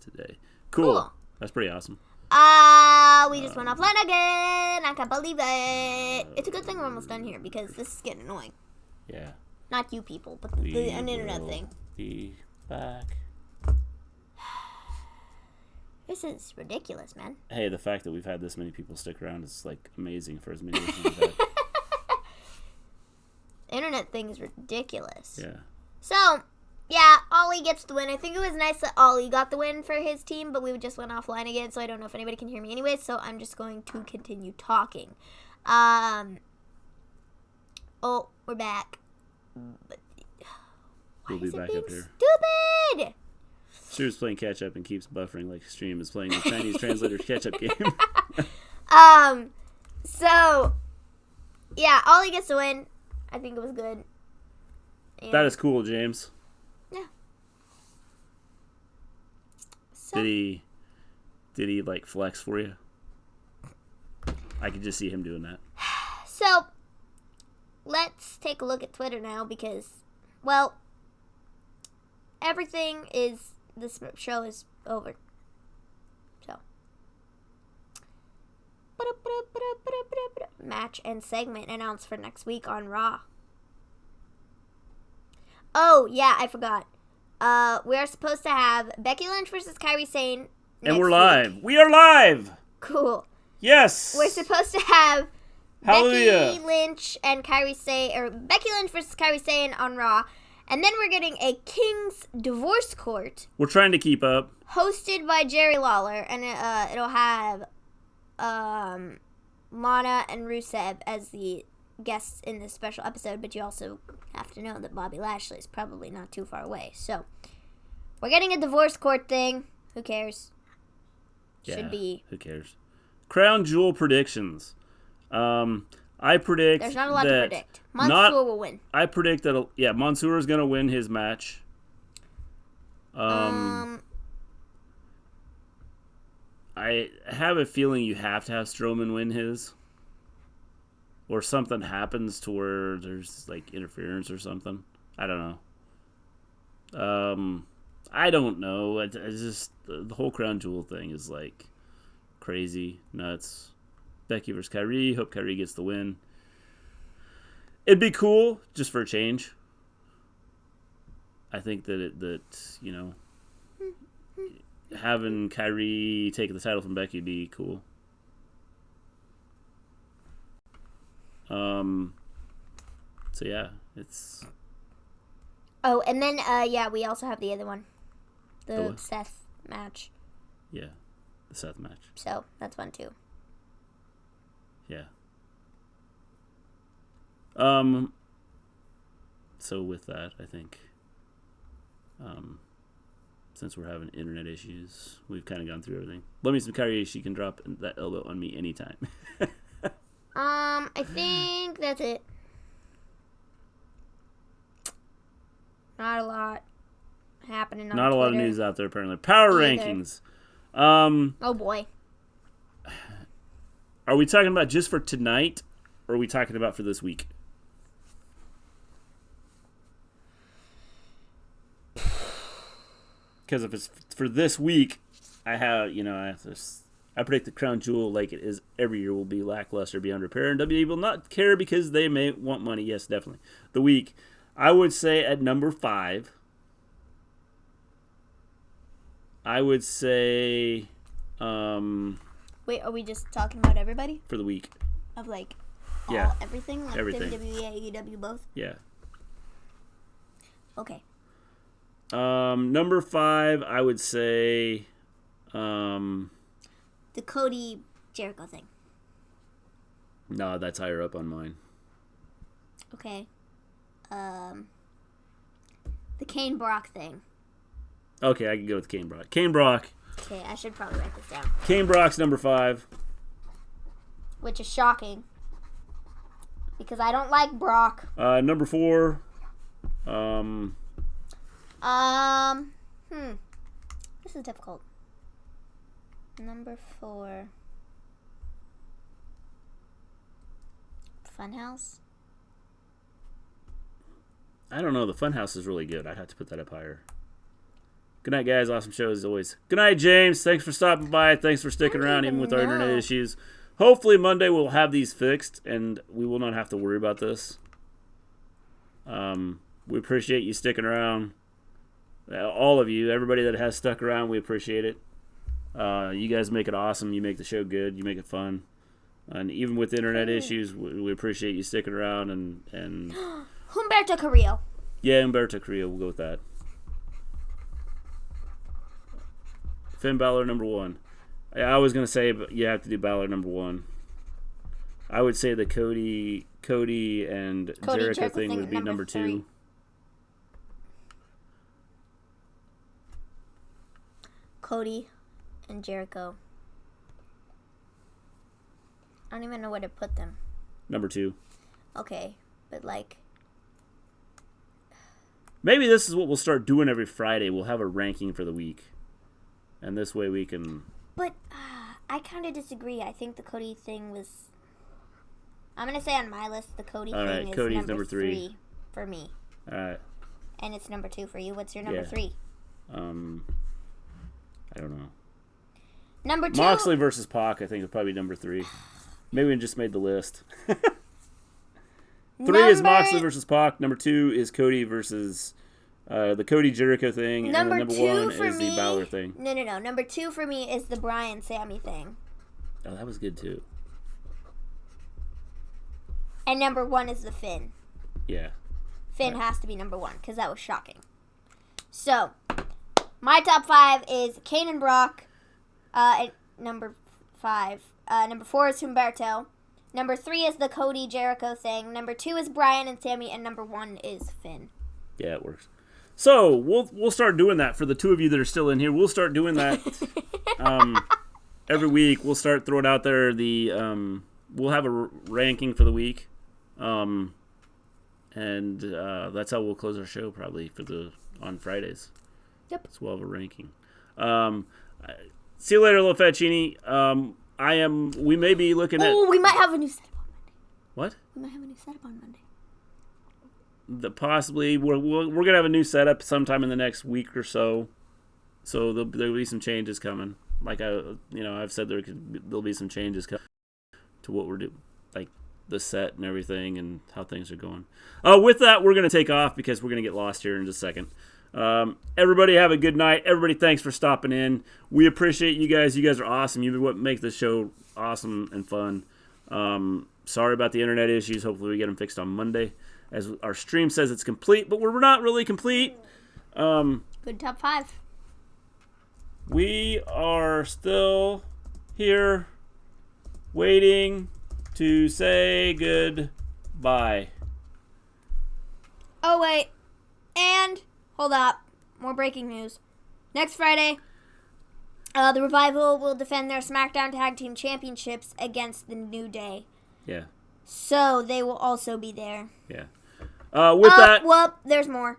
today. Cool. That's pretty awesome. We just went offline again. I can't believe it. It's a good thing we're almost done here because this is getting annoying. Yeah. Not you people, but an internet thing. Be back. This is ridiculous, man. Hey, the fact that we've had this many people stick around is like amazing for as many as we've had. Internet thing is ridiculous. Yeah. So, yeah, Ollie gets the win. I think it was nice that Ollie got the win for his team, but we just went offline again, so I don't know if anybody can hear me anyway, so I'm just going to continue talking. Oh, we're back. But, we'll be back up here. Stupid! Stuart's playing catch up and keeps buffering like stream is playing the Chinese translator's catch up game. So, yeah, Ollie gets the win. I think it was good. And that is cool, James. Yeah. So, Did he like flex for you? I could just see him doing that. So, let's take a look at Twitter now because, well, this show is over. So, match and segment announced for next week on Raw. Oh, yeah, I forgot. We are supposed to have Becky Lynch versus Kairi Sane and we're live. We are live! Cool. Yes! We're supposed to have Hallelujah. Becky Lynch and Kairi Sane, or Becky Lynch versus Kairi Sane on Raw. And then we're getting a King's Divorce Court. We're trying to keep up. Hosted by Jerry Lawler, and it'll have Lana and Rusev as the guests in this special episode, but you also have to know that Bobby Lashley is probably not too far away. So, we're getting a divorce court thing. Who cares? Yeah, should be. Who cares? Crown Jewel predictions. I predict there's not a lot to predict. Mansoor will win. I predict that Mansoor is going to win his match. I have a feeling you have to have Strowman win his, or something happens to where there's like interference or something. I don't know. I don't know. It's just the whole Crown Jewel thing is like crazy, nuts. Becky versus Kyrie. Hope Kyrie gets the win. It'd be cool just for a change. I think that having Kyrie take the title from Becky would be cool. So yeah, it's. Oh, and then we also have the other one, the what? Seth match. Yeah, the Seth match. So that's fun too. Yeah. So with that, I think, since we're having internet issues, we've kind of gone through everything. Let me some Kyrie. She can drop that elbow on me anytime. I think that's it. Not a lot happening on Not a lot of Twitter. news out there, apparently. Power Either. rankings. Oh, boy. Are we talking about just for tonight, or are we talking about for this week? Because if it's for this week, I predict the crown jewel, like it is every year, will be lackluster, be under par, and WWE will not care because they may want money. Yes, definitely. The week, I would say at number 5, I would say Wait, are we just talking about everybody? for the week. Of like Yeah. everything? Like Everything. WWE, AEW both? Yeah. Okay. Number 5, I would say The Cody Jericho thing. no, that's higher up on mine. Okay. The Kane Brock thing. Okay, I can go with Kane Brock. Kane Brock. Okay, I should probably write this down. Kane Brock's number 5. Which is shocking. Because I don't like Brock. Number 4. This is difficult. Number 4. Funhouse? I don't know. The Funhouse is really good. I'd have to put that up higher. Good night, guys. Awesome show as always. Good night, James. Thanks for stopping by. Thanks for sticking around even with our internet issues. Hopefully Monday we'll have these fixed and we will not have to worry about this. We appreciate you sticking around. All of you, everybody that has stuck around, we appreciate it. You guys make it awesome. You make the show good. You make it fun. And even with internet issues, we appreciate you sticking around and Humberto Carrillo. yeah, Humberto Carrillo, we'll go with that. Finn Balor number 1. I was gonna say, but you have to do Balor number 1. I would say the Cody and Jericho thing would be number 2. 3. Cody and Jericho. I don't even know where to put them. Number 2. Okay, but like, Maybe this is what we'll start doing every Friday. We'll have a ranking for the week, and this way we can. but I kind of disagree. I think the Cody thing was. I'm gonna say on my list the Cody All right, thing is Cody's number 3 3 for me, All right. and it's number 2 for you. What's your number Yeah. 3? I don't know. Number 2. Moxley versus Pac, I think, is probably number 3. Maybe we just made the list. 3 is Moxley versus Pac. Number 2 is Cody versus the Cody Jericho thing. Number and then number 2 1 for is me. the Balor thing. No. Number 2 for me is the Bryan Sammy thing, Oh, that was good too. and number 1 is the Finn. Yeah. Finn has to be number 1 because that was shocking. So, my top 5 is Kane and Brock. At number 5. Number 4 is Humberto. Number 3 is the Cody Jericho thing. Number 2 is Bryan and Sammy, and number 1 is Finn. Yeah, it works. So we'll start doing that for the 2 of you that are still in here. We'll start doing that every week. We'll start throwing out there the we'll have a ranking for the week, and that's how we'll close our show probably on Fridays. Yep. So we'll have a ranking. See you later, little Fetchini. We may be looking at. Oh, we might have a new setup on Monday. What? We might have a new setup on Monday. Possibly we're gonna have a new setup sometime in the next week or so. So there'll be some changes coming. Like I've said, there'll be some changes coming to what we're doing. Like the set and everything and how things are going. With that, we're going to take off because we're going to get lost here in just a second. Everybody have a good night. Everybody, thanks for stopping in. We appreciate you guys. You guys are awesome. You're what make this show awesome and fun. Sorry about the internet issues. Hopefully we get them fixed on Monday. As our stream says it's complete, but we're not really complete. Good top 5. We are still here waiting to say goodbye. Oh, wait. And, hold up. More breaking news. Next Friday, the Revival will defend their SmackDown Tag Team Championships against the New Day. Yeah. So, they will also be there. Yeah. With that... Well, there's more.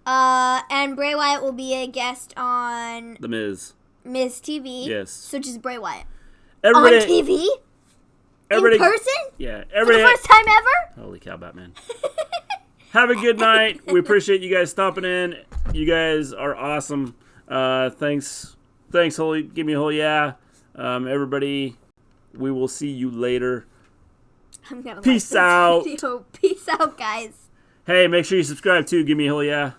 And Bray Wyatt will be a guest on... The Miz. Miz TV. Yes. So, just Bray Wyatt. Everybody, on TV? In person? Yeah. For the first time ever? Holy cow, Batman. Have a good night. We appreciate you guys stopping in. You guys are awesome. Thanks, holy. Give me a whole yeah. Everybody, we will see you later. I'm gonna Peace out. Video. Peace out, guys. Hey, make sure you subscribe too. Give me a whole yeah.